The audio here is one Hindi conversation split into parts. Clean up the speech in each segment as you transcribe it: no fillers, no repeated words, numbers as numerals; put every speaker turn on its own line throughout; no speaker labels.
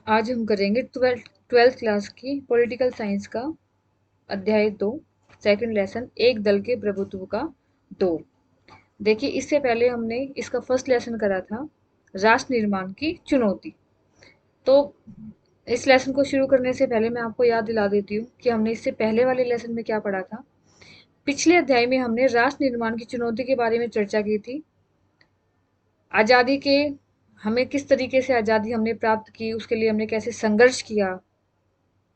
आज हम करेंगे ट्वेल्थ क्लास की पॉलिटिकल साइंस का अध्याय 2 सेकंड लेसन एक दल के प्रभुत्व का दौर। देखिए, इससे पहले हमने इसका फर्स्ट लेसन करा था राष्ट्र निर्माण की चुनौती। तो इस लेसन को शुरू करने से पहले मैं आपको याद दिला देती हूँ कि हमने इससे पहले वाले लेसन में क्या पढ़ा था। पिछले अध्याय में हमने राष्ट्र निर्माण की चुनौती के बारे में चर्चा की थी। आज़ादी के हमें किस तरीके से आज़ादी हमने प्राप्त की, उसके लिए हमने कैसे संघर्ष किया।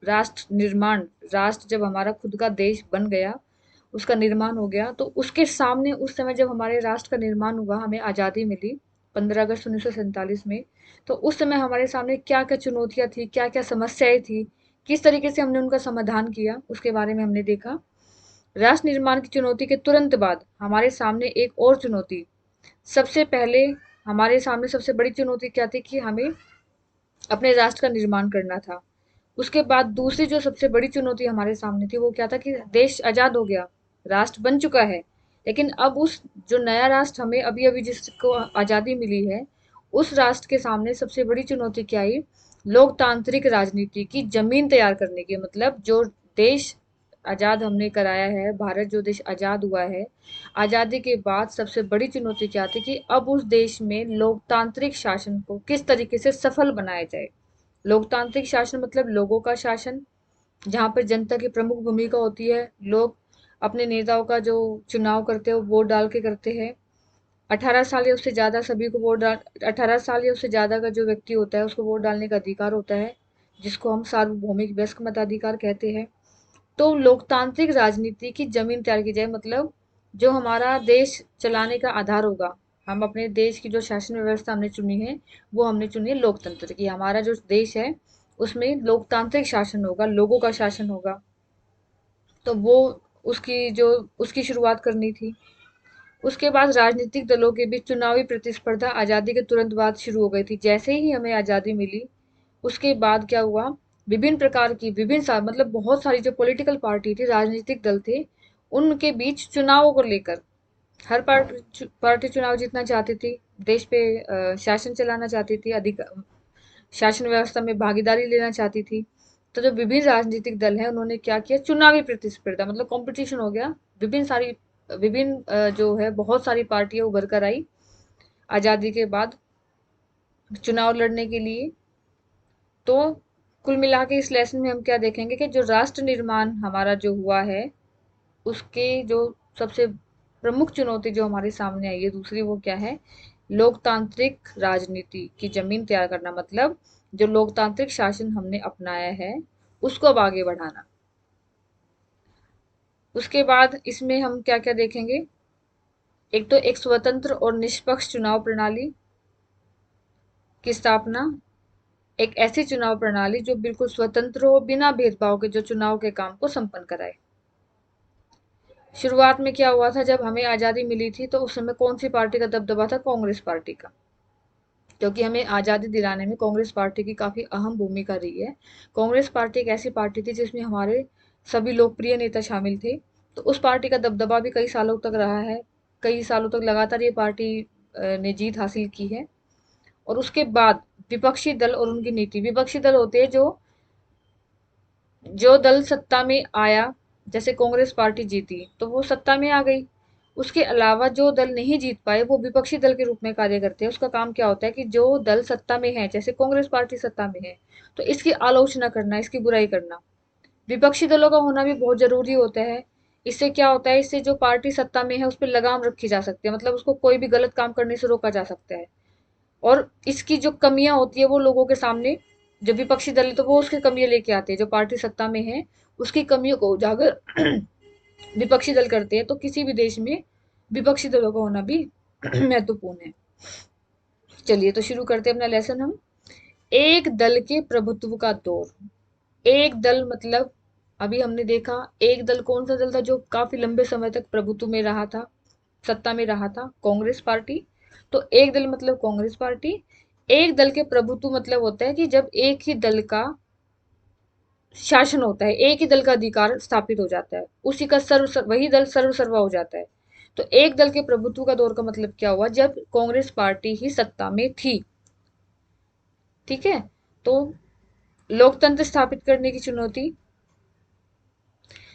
राष्ट्र निर्माण, राष्ट्र जब हमारा खुद का देश बन गया, उसका निर्माण हो गया, तो उसके सामने उस समय जब हमारे राष्ट्र का निर्माण हुआ, हमें आज़ादी मिली 15 अगस्त 1947 में, तो उस समय हमारे सामने क्या क्या चुनौतियां थी, क्या क्या समस्याएं थी, किस तरीके से हमने उनका समाधान किया, उसके बारे में हमने देखा। राष्ट्र निर्माण की चुनौती के तुरंत बाद हमारे सामने एक और चुनौती, सबसे पहले हमारे सामने सबसे बड़ी चुनौती क्या थी कि हमें अपने राष्ट्र का निर्माण करना था। उसके बाद दूसरी जो सबसे बड़ी चुनौती हमारे सामने थी वो क्या था कि देश आजाद हो गया, राष्ट्र बन चुका है, लेकिन अब उस जो नया राष्ट्र हमें अभी अभी जिसको आजादी मिली है, उस राष्ट्र के सामने सबसे बड़ी चुनौती क्या आई? लोकतांत्रिक राजनीति की जमीन तैयार करने की। मतलब जो देश आजाद हमने कराया है, भारत जो देश आजाद हुआ है, आजादी के बाद सबसे बड़ी चुनौती क्या थी कि अब उस देश में लोकतांत्रिक शासन को किस तरीके से सफल बनाया जाए। लोकतांत्रिक शासन मतलब लोगों का शासन, जहाँ पर जनता की प्रमुख भूमिका होती है। लोग अपने नेताओं का जो चुनाव करते हैं वो वोट डाल के करते हैं। 18 साल या उससे ज़्यादा सभी को वोट डाल 18 साल या उससे ज़्यादा का जो व्यक्ति होता है उसको वोट डालने का अधिकार होता है, जिसको हम सार्वभौमिक वयस्क मताधिकार कहते हैं। तो लोकतांत्रिक राजनीति की जमीन तैयार की जाए, मतलब जो हमारा देश चलाने का आधार होगा। हम अपने देश की जो शासन व्यवस्था हमने चुनी है, वो हमने चुनी है लोकतंत्र की। हमारा जो देश है उसमें लोकतांत्रिक शासन होगा, लोगों का शासन होगा। तो वो उसकी शुरुआत करनी थी। उसके बाद राजनीतिक दलों के बीच चुनावी प्रतिस्पर्धा आज़ादी के तुरंत बाद शुरू हो गई थी। जैसे ही हमें आज़ादी मिली, उसके बाद क्या हुआ? विभिन्न प्रकार की मतलब बहुत सारी जो पॉलिटिकल पार्टी थी, राजनीतिक दल थे, उनके बीच चुनावों को लेकर हर पार्टी चुनाव जीतना चाहती थी, देश पे शासन चलाना चाहती थी, अधिक शासन व्यवस्था में भागीदारी लेना चाहती थी। तो जो विभिन्न राजनीतिक दल हैं उन्होंने क्या किया? चुनावी प्रतिस्पर्धा, मतलब कंपटीशन हो गया। विभिन्न जो है बहुत सारी पार्टियां उभर कर आई आज़ादी के बाद चुनाव लड़ने के लिए। तो कुल मिला के इस लेसन में हम क्या देखेंगे कि जो राष्ट्र निर्माण हमारा जो हुआ है, उसके जो सबसे प्रमुख चुनौती जो हमारे सामने आई है दूसरी, वो क्या है? लोकतांत्रिक राजनीति की जमीन तैयार करना, मतलब जो लोकतांत्रिक शासन हमने अपनाया है उसको अब आगे बढ़ाना। उसके बाद इसमें हम क्या क्या देखेंगे? एक तो एक स्वतंत्र और निष्पक्ष चुनाव प्रणाली की स्थापना, एक ऐसी चुनाव प्रणाली जो बिल्कुल स्वतंत्र हो, बिना भेदभाव के जो चुनाव के काम को संपन्न कराए। शुरुआत में क्या हुआ था? जब हमें आज़ादी मिली थी तो उस समय कौन सी पार्टी का दबदबा था? कांग्रेस पार्टी का, क्योंकि हमें आज़ादी दिलाने में कांग्रेस पार्टी की काफ़ी अहम भूमिका रही है। कांग्रेस पार्टी एक ऐसी पार्टी थी जिसमें हमारे सभी लोकप्रिय नेता शामिल थे, तो उस पार्टी का दबदबा भी कई सालों तक रहा है। कई सालों तक लगातार ये पार्टी ने जीत हासिल की है। और उसके बाद विपक्षी दल और उनकी नीति। विपक्षी दल होते हैं जो जो दल सत्ता में आया, जैसे कांग्रेस पार्टी जीती तो वो सत्ता में आ गई। उसके अलावा जो दल नहीं जीत पाए वो विपक्षी दल के रूप में कार्य करते हैं। उसका काम क्या होता है कि जो दल सत्ता में है, जैसे कांग्रेस पार्टी सत्ता में है, तो इसकी आलोचना करना, इसकी बुराई करना। विपक्षी दलों का होना भी बहुत जरूरी होता है। इससे क्या होता है? इससे जो पार्टी सत्ता में है उस पर लगाम रखी जा सकती है, मतलब उसको कोई भी गलत काम करने से रोका जा सकता है। और इसकी जो कमियां होती है वो लोगों के सामने, जो विपक्षी दल है तो वो उसकी कमियां लेके आते हैं। जो पार्टी सत्ता में है उसकी कमियों को उजागर विपक्षी दल करते हैं। तो किसी भी देश में विपक्षी दलों का होना भी महत्वपूर्ण है। चलिए तो शुरू करते हैं अपना लेसन हम। एक दल के प्रभुत्व का दौर। एक दल मतलब अभी हमने देखा एक दल कौन सा दल था जो काफी लंबे समय तक प्रभुत्व में रहा था, सत्ता में रहा था? कांग्रेस पार्टी। तो एक दल मतलब कांग्रेस पार्टी। एक दल के प्रभुत्व मतलब होता है कि जब एक ही दल का शासन होता है, एक ही दल का अधिकार स्थापित हो जाता है, उसी का वही दल सर्वसर्वा हो जाता है। तो एक दल के प्रभुत्व का दौर का मतलब क्या हुआ? जब कांग्रेस पार्टी ही सत्ता में थी। ठीक है। तो लोकतंत्र स्थापित करने की चुनौती।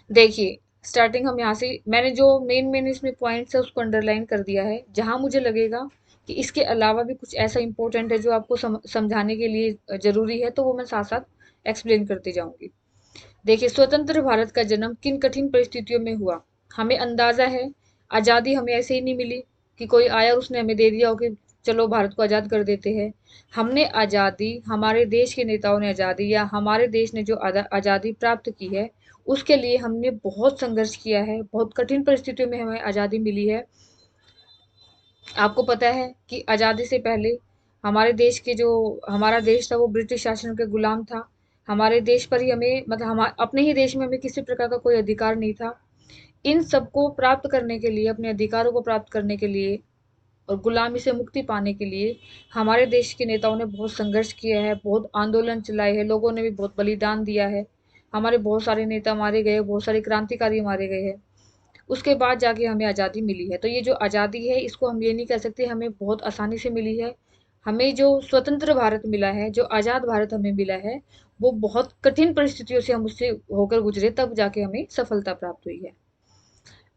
देखिए, स्टार्टिंग हम यहाँ से, मैंने जो मेन मेन इसमें पॉइंट्स है उसको अंडरलाइन कर दिया है। जहां मुझे लगेगा कि इसके अलावा भी कुछ ऐसा इंपॉर्टेंट है जो आपको समझाने के लिए जरूरी है, तो वो मैं साथ साथ एक्सप्लेन करती जाऊंगी। देखिए, स्वतंत्र भारत का जन्म किन कठिन परिस्थितियों में हुआ। हमें अंदाजा है, आज़ादी हमें ऐसे ही नहीं मिली कि कोई आया और उसने हमें दे दिया हो कि चलो भारत को आज़ाद कर देते हैं। हमने आज़ादी, हमारे देश के नेताओं ने आज़ादी, या हमारे देश ने जो आज़ादी प्राप्त की है, उसके लिए हमने बहुत संघर्ष किया है। बहुत कठिन परिस्थितियों में हमें आज़ादी मिली है। आपको पता है कि आज़ादी से पहले हमारे देश के जो हमारा देश था वो ब्रिटिश शासन के गुलाम था। हमारे देश पर ही हमें, मतलब हम अपने ही देश में हमें किसी प्रकार का कोई अधिकार नहीं था। इन सबको प्राप्त करने के लिए, अपने अधिकारों को प्राप्त करने के लिए और गुलामी से मुक्ति पाने के लिए हमारे देश के नेताओं ने बहुत संघर्ष किया है, बहुत आंदोलन चलाए हैं, लोगों ने भी बहुत बलिदान दिया है। हमारे बहुत सारे नेता मारे गए, बहुत सारे क्रांतिकारी मारे गए हैं। उसके बाद जाके हमें आज़ादी मिली है। तो ये जो आज़ादी है, इसको हम ये नहीं कह सकते हमें बहुत आसानी से मिली है। हमें जो स्वतंत्र भारत मिला है, जो आज़ाद भारत हमें मिला है, वो बहुत कठिन परिस्थितियों से हम उससे होकर गुजरे, तब जाके हमें सफलता प्राप्त हुई है।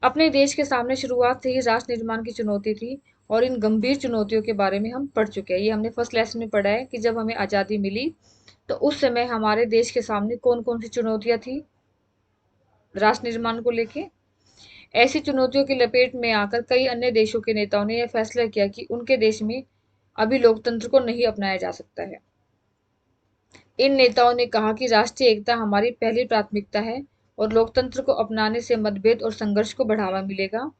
अपने देश के सामने शुरुआत से ही राष्ट्र निर्माण की चुनौती थी, और इन गंभीर चुनौतियों के बारे में हम पढ़ चुके हैं। ये हमने फर्स्ट लेसन में पढ़ा है कि जब हमें आज़ादी मिली तो उस समय हमारे देश के सामने कौन कौन सी चुनौतियां थी राष्ट्र निर्माण को लेके। ऐसी चुनौतियों की लपेट में आकर कई अन्य देशों के नेताओं ने यह फैसला किया कि उनके देश में अभी लोकतंत्र को नहीं अपनाया जा सकता है। इन नेताओं ने कहा कि राष्ट्रीय एकता हमारी पहली प्राथमिकता है और लोकतंत्र को अपनाने से मतभेद और संघर्ष को बढ़ावा मिलेगा।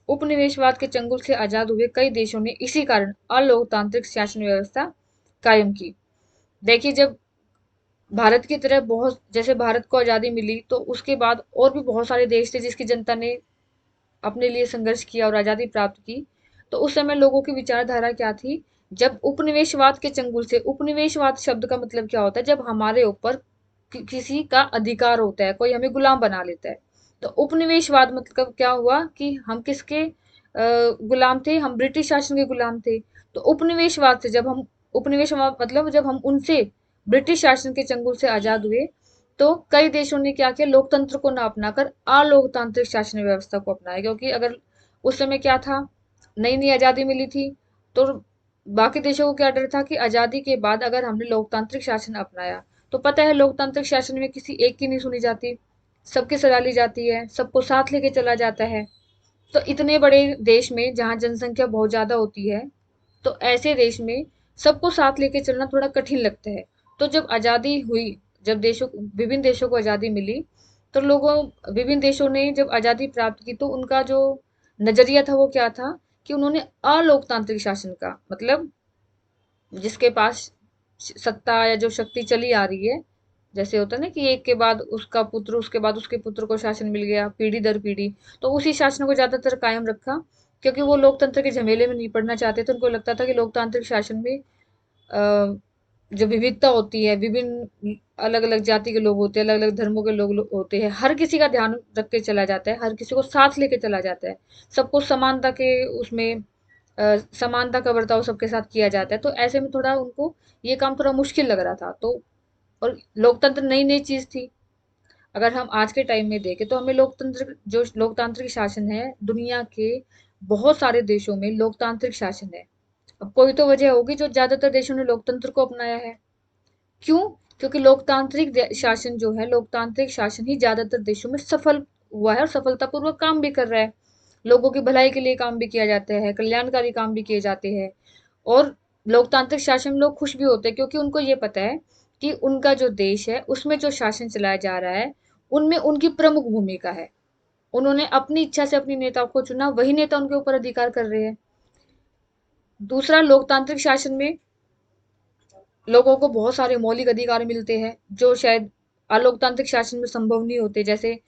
उपनिवेशवाद के चंगुल से आजाद हुए कई देशों ने इसी कारण अलोकतांत्रिक शासन व्यवस्था कायम की। देखिए, जब भारत की तरह बहुत, जैसे भारत को आज़ादी मिली तो उसके बाद और भी बहुत सारे देश थे जिसकी जनता ने अपने लिए संघर्ष किया और आज़ादी प्राप्त की। तो उस समय लोगों की विचारधारा क्या थी? जब उपनिवेशवाद के चंगुल से, उपनिवेशवाद शब्द का मतलब क्या होता है? जब हमारे ऊपर किसी का अधिकार होता है, कोई हमें गुलाम बना लेता है। तो उपनिवेशवाद मतलब क्या हुआ कि हम किसके गुलाम थे? हम ब्रिटिश शासन के गुलाम थे। तो उपनिवेशवाद से जब हम, उपनिवेशवाद मतलब जब हम उनसे, ब्रिटिश शासन के चंगुल से आजाद हुए, तो कई देशों ने क्या किया? लोकतंत्र को ना अपनाकर अलोकतांत्रिक शासन व्यवस्था को अपनाया। क्योंकि अगर उस समय क्या था, नई नई आजादी मिली थी, तो बाकी देशों को क्या डर था कि आजादी के बाद अगर हमने लोकतांत्रिक शासन अपनाया, तो पता है लोकतांत्रिक शासन में किसी एक की नहीं सुनी जाती, सबकी सलाह ली जाती है, सबको साथ लेके चला जाता है। तो इतने बड़े देश में जहाँ जनसंख्या बहुत ज्यादा होती है, तो ऐसे देश में सबको साथ लेके चलना थोड़ा कठिन लगता है। तो जब आज़ादी हुई, जब विभिन्न देशों को आज़ादी मिली, तो विभिन्न देशों ने जब आज़ादी प्राप्त की, तो उनका जो नजरिया था वो क्या था कि उन्होंने अलोकतांत्रिक शासन का मतलब, जिसके पास सत्ता या जो शक्ति चली आ रही है, जैसे होता है ना कि एक के बाद उसका पुत्र, उसके बाद उसके पुत्र को शासन मिल गया पीढ़ी दर पीढ़ी, तो उसी शासन को ज्यादातर कायम रखा। क्योंकि वो लोकतंत्र के झमेले में नहीं पड़ना चाहते थे। उनको लगता था कि लोकतांत्रिक शासन में जो विविधता होती है, विभिन्न अलग अलग जाति के लोग होते हैं, अलग अलग धर्मों के लोग होते हैं, हर किसी का ध्यान रख के चला जाता है, हर किसी को साथ लेके चला जाता है, सबको समानता के उसमें समानता का बर्ताव सबके साथ किया जाता है। तो ऐसे में थोड़ा उनको ये काम थोड़ा मुश्किल लग रहा था। तो और लोकतंत्र नई नई चीज थी। अगर हम आज के टाइम में देखें तो हमें लोकतंत्र, जो लोकतांत्रिक शासन है, दुनिया के बहुत सारे देशों में लोकतांत्रिक शासन है। अब कोई तो वजह होगी जो ज्यादातर देशों ने लोकतंत्र को अपनाया है। क्यों? क्योंकि शासन जो है, लोकतांत्रिक शासन ही ज्यादातर देशों में सफल हुआ है और सफलतापूर्वक काम भी कर रहा है। लोगों की भलाई के लिए काम भी किया जाता है, कल्याणकारी काम भी किए जाते हैं। और लोकतांत्रिक शासन में लोग खुश भी होते हैं, क्योंकि उनको ये पता है कि उनका जो देश है उसमें जो शासन चलाया जा रहा है, उनमें उनकी प्रमुख भूमिका है। उन्होंने अपनी इच्छा से अपने नेताओं को चुना, वही नेता उनके ऊपर अधिकार कर रहे हैं। दूसरा, लोकतांत्रिक शासन में लोगों को बहुत सारे मौलिक अधिकार मिलते हैं जो शायद अलोकतांत्रिक शासन में संभव नहीं होते। जैसे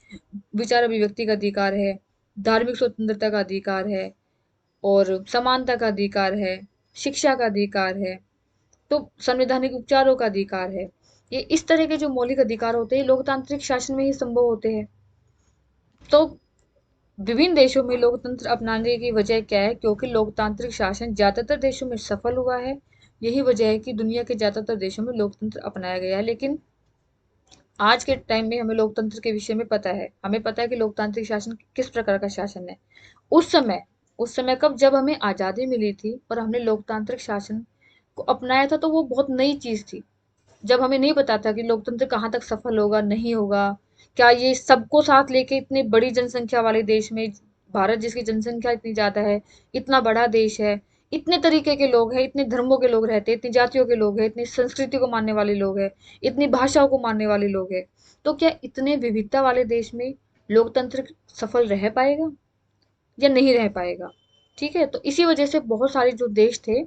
विचार अभिव्यक्ति का अधिकार है, धार्मिक स्वतंत्रता का अधिकार है, और समानता का अधिकार है, शिक्षा का अधिकार है, तो संवैधानिक उपचारों का अधिकार है। ये इस तरह के जो मौलिक अधिकार होते हैं, लोकतांत्रिक शासन में ही संभव होते हैं। तो विभिन्न देशों में लोकतंत्र अपनाने की वजह क्या है? क्योंकि लोकतांत्रिक शासन ज्यादातर देशों में सफल हुआ है। यही वजह है कि दुनिया के ज्यादातर देशों में लोकतंत्र अपनाया गया है। लेकिन आज के टाइम में हमें लोकतंत्र के विषय में पता है, हमें पता है कि लोकतांत्रिक शासन किस प्रकार का शासन है। उस समय उस समय कब, जब हमें आज़ादी मिली थी और हमने लोकतांत्रिक शासन को अपनाया था, तो वो बहुत नई चीज़ थी। जब हमें नहीं पता था कि लोकतंत्र कहाँ तक सफल होगा, नहीं होगा, क्या ये सबको साथ लेके इतनी बड़ी जनसंख्या वाले देश में, भारत जिसकी जनसंख्या इतनी ज़्यादा है, इतना बड़ा देश है, इतने तरीके के लोग हैं, इतने धर्मों के लोग रहते हैं, इतनी जातियों के लोग हैं, इतनी संस्कृति को मानने वाले लोग हैं, इतनी भाषाओं को मानने वाले लोग हैं, तो क्या इतने विविधता वाले देश में लोकतंत्र सफल रह पाएगा या नहीं रह पाएगा? ठीक है, तो इसी वजह से बहुत सारे जो देश थे,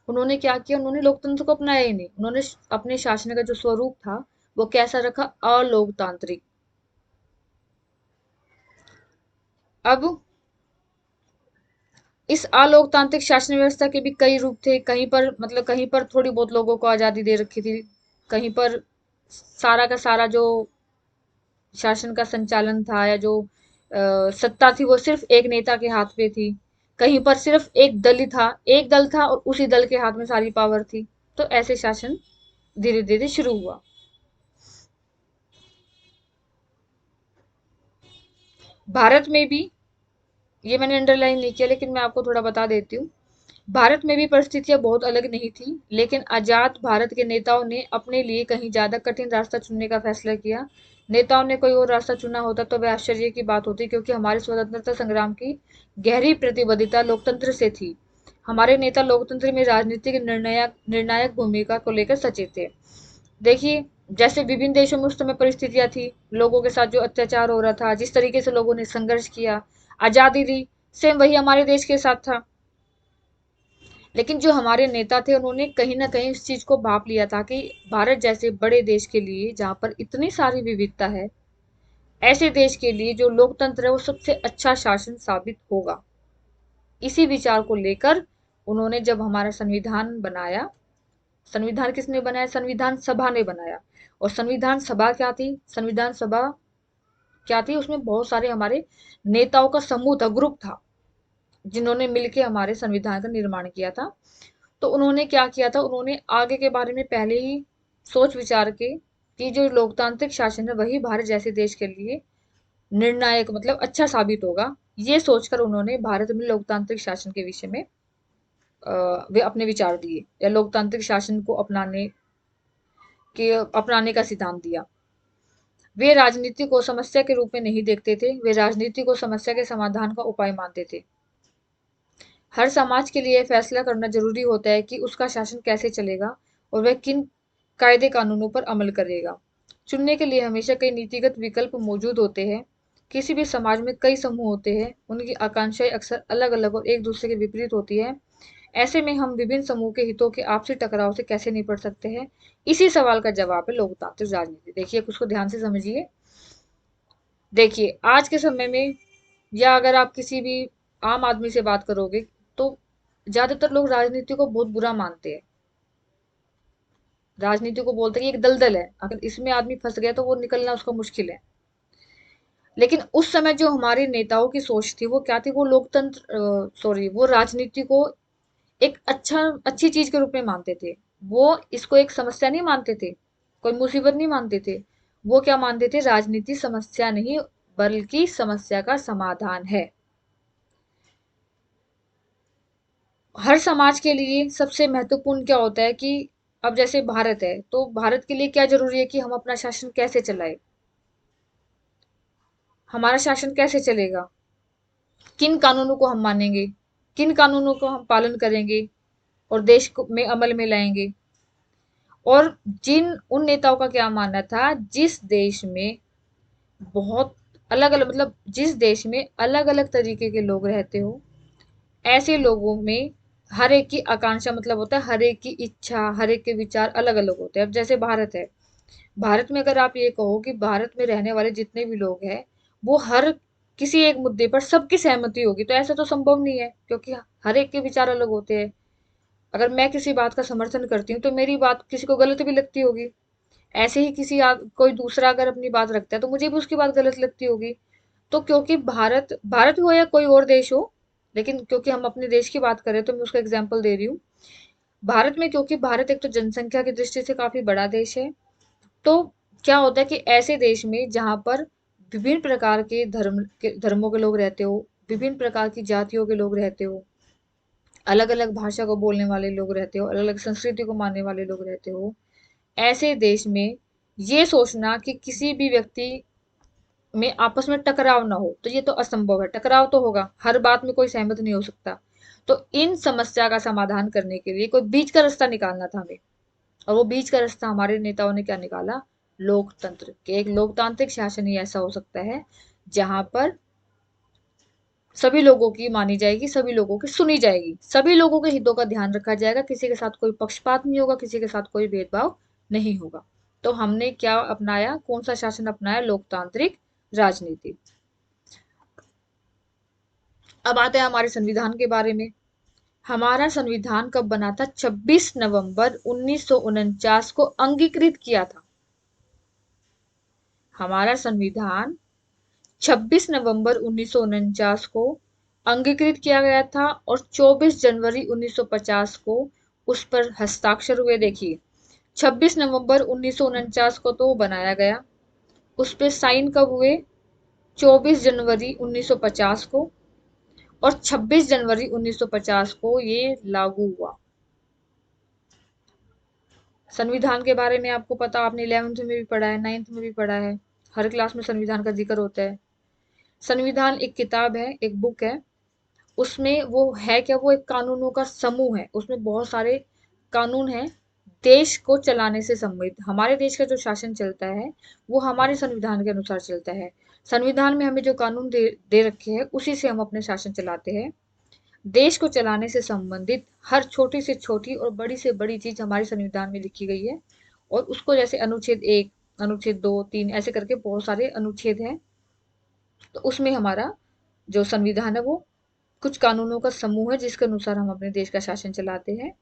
उन्होंने क्या किया, उन्होंने लोकतंत्र को अपनाया ही नहीं। उन्होंने अपने शासन का जो स्वरूप था वो कैसा रखा, अलोकतांत्रिक। अब इस अलोकतांत्रिक शासन व्यवस्था के भी कई रूप थे। कहीं पर मतलब कहीं पर थोड़ी बहुत लोगों को आजादी दे रखी थी, कहीं पर सारा का सारा जो शासन का संचालन था या जो सत्ता थी वो सिर्फ एक नेता के हाथ में थी। कहीं पर सिर्फ एक दल ही था, एक दल था और उसी दल के हाथ में सारी पावर थी। तो ऐसे शासन धीरे धीरे शुरू हुआ। भारत में भी, ये मैंने अंडरलाइन नहीं किया लेकिन मैं आपको थोड़ा बता देती हूँ, भारत में भी परिस्थितियां बहुत अलग नहीं थी, लेकिन आजाद भारत के नेताओं ने अपने लिए कहीं ज्यादा कठिन रास्ता चुनने का फैसला किया। नेताओं ने कोई और रास्ता चुना होता तो वह आश्चर्य की बात होती, क्योंकि हमारे स्वतंत्रता संग्राम की गहरी प्रतिबद्धता लोकतंत्र से थी। हमारे नेता लोकतंत्र में राजनीतिक निर्णायक निर्णायक भूमिका को लेकर सचेत थे। देखिए, जैसे विभिन्न देशों में उस समय परिस्थितियां थी, लोगों के साथ जो अत्याचार हो रहा था, जिस तरीके से लोगों ने संघर्ष किया, आजादी दी, सेम वही हमारे देश के साथ था। लेकिन जो हमारे नेता थे उन्होंने कहीं ना कहीं इस चीज को भाप लिया था कि भारत जैसे बड़े देश के लिए, जहाँ पर इतनी सारी विविधता है, ऐसे देश के लिए जो लोकतंत्र है वो सबसे अच्छा शासन साबित होगा। इसी विचार को लेकर उन्होंने जब हमारा संविधान बनाया, संविधान किसने बनाया, संविधान सभा ने बनाया। और संविधान सभा क्या थी, संविधान सभा क्या थी, उसमें बहुत सारे हमारे नेताओं का समूह था, ग्रुप था, जिन्होंने मिलकर हमारे संविधान का निर्माण किया था। तो उन्होंने क्या किया था, उन्होंने आगे के बारे में पहले ही सोच विचार के कि जो लोकतांत्रिक शासन है वही भारत जैसे देश के लिए निर्णायक मतलब अच्छा साबित होगा। ये सोचकर उन्होंने भारत में लोकतांत्रिक शासन के विषय में वे अपने विचार दिए, या लोकतांत्रिक शासन को अपनाने का सिद्धांत दिया। वे राजनीति को समस्या के रूप में नहीं देखते थे, वे राजनीति को समस्या के समाधान का उपाय मानते थे। हर समाज के लिए फैसला करना जरूरी होता है कि उसका शासन कैसे चलेगा और वह किन कायदे कानूनों पर अमल करेगा। चुनने के लिए हमेशा कई नीतिगत विकल्प मौजूद होते हैं। किसी भी समाज में कई समूह होते हैं, उनकी आकांक्षाएं अक्सर अलग अलग और एक दूसरे के विपरीत होती है। ऐसे में हम विभिन्न समूह के हितों के आपसी टकराव से कैसे निपट सकते हैं, इसी सवाल का जवाब है लोकतांत्रिक राजनीति। देखिए, उसको ध्यान से समझिए। देखिए, आज के समय में, या अगर आप किसी भी आम आदमी से बात करोगे, तो ज्यादातर लोग राजनीति को बहुत बुरा मानते हैं। राजनीति को बोलते हैं कि एक दलदल है, अगर इसमें आदमी फंस गया तो वो निकलना उसका मुश्किल है। लेकिन उस समय जो हमारे नेताओं की सोच थी वो क्या थी, वो लोकतंत्र सॉरी वो राजनीति को एक अच्छी चीज के रूप में मानते थे। वो इसको एक समस्या नहीं मानते थे, कोई मुसीबत नहीं मानते थे। वो क्या मानते थे, राजनीति समस्या नहीं बल्कि समस्या का समाधान है। हर समाज के लिए सबसे महत्वपूर्ण क्या होता है कि अब जैसे भारत है, तो भारत के लिए क्या जरूरी है कि हम अपना शासन कैसे चलाए, हमारा शासन कैसे चलेगा, किन कानूनों को हम मानेंगे, किन कानूनों को हम पालन करेंगे और देश को में अमल में लाएंगे। और जिन उन नेताओं का क्या मानना था, जिस देश में बहुत अलग अलग मतलब जिस देश में अलग अलग तरीके के लोग रहते हो, ऐसे लोगों में हर एक की आकांक्षा मतलब होता है, हर एक की इच्छा, हर एक के विचार अलग अलग होते हैं। अब जैसे भारत है, भारत में अगर आप ये कहो कि भारत में रहने वाले जितने भी लोग हैं वो हर किसी एक मुद्दे पर सबकी सहमति होगी, तो ऐसा तो संभव नहीं है, क्योंकि हर एक के विचार अलग होते हैं। अगर मैं किसी बात का समर्थन करती हूँ तो मेरी बात किसी को गलत भी लगती होगी। ऐसे ही कोई दूसरा अगर अपनी बात रखता है तो मुझे भी उसकी बात गलत लगती होगी। तो क्योंकि भारत भारत हो या कोई और देश हो, लेकिन क्योंकि हम अपने देश की बात करें तो मैं उसका एग्जाम्पल दे रही हूँ। भारत में क्योंकि भारत एक तो जनसंख्या की दृष्टि से काफी बड़ा देश है, तो क्या होता है कि ऐसे देश में जहां पर विभिन्न प्रकार के धर्मों के लोग रहते हो, विभिन्न प्रकार की जातियों के लोग रहते हो, अलग अलग भाषा को बोलने वाले लोग रहते हो, अलग अलग संस्कृति को मानने वाले लोग रहते हो, ऐसे देश में ये सोचना कि किसी भी व्यक्ति में आपस में टकराव ना हो, तो ये तो असंभव है। टकराव तो होगा, हर बात में कोई सहमत नहीं हो सकता। तो इन समस्या का समाधान करने के लिए कोई बीच का रास्ता निकालना था हमें, और वो बीच का रास्ता हमारे नेताओं ने क्या निकाला? लोकतंत्र। के एक लोकतांत्रिक शासन ही ऐसा हो सकता है जहां पर सभी लोगों की मानी जाएगी, सभी लोगों की सुनी जाएगी, सभी लोगों के हितों का ध्यान रखा जाएगा, किसी के साथ कोई पक्षपात नहीं होगा, किसी के साथ कोई भेदभाव नहीं होगा। तो हमने क्या अपनाया? कौन सा शासन अपनाया? लोकतांत्रिक राजनीति। अब आते हैं हमारे संविधान के बारे में। हमारा संविधान कब बना था? 26 नवंबर 1949 को अंगीकृत किया था। हमारा संविधान 26 नवंबर 1949 को अंगीकृत किया गया था और 24 जनवरी 1950 को उस पर हस्ताक्षर हुए। देखिए, 26 नवंबर 1949 को तो बनाया गया, उस पर साइन कब हुए? 24 जनवरी 1950 को, और 26 जनवरी 1950 को ये लागू हुआ। संविधान के बारे में आपको पता, आपने 11th में भी पढ़ा है, 9th में भी पढ़ा है, हर क्लास में संविधान का जिक्र होता है। संविधान एक किताब है, एक बुक है। उसमें वो है क्या? वो एक कानूनों का समूह है, उसमें बहुत सारे कानून हैं देश को चलाने से संबंधित। हमारे देश का जो शासन चलता है वो हमारे संविधान के अनुसार चलता है। संविधान में हमें जो कानून दे रखे हैं उसी से हम अपने शासन चलाते हैं। देश को चलाने से संबंधित हर छोटी से छोटी और बड़ी से बड़ी चीज हमारे संविधान में लिखी गई है, और उसको जैसे अनुच्छेद 1, अनुच्छेद 2, 3 ऐसे करके बहुत सारे अनुच्छेद हैं। तो उसमें हमारा जो संविधान है वो कुछ कानूनों का समूह है जिसके अनुसार हम अपने देश का शासन चलाते हैं।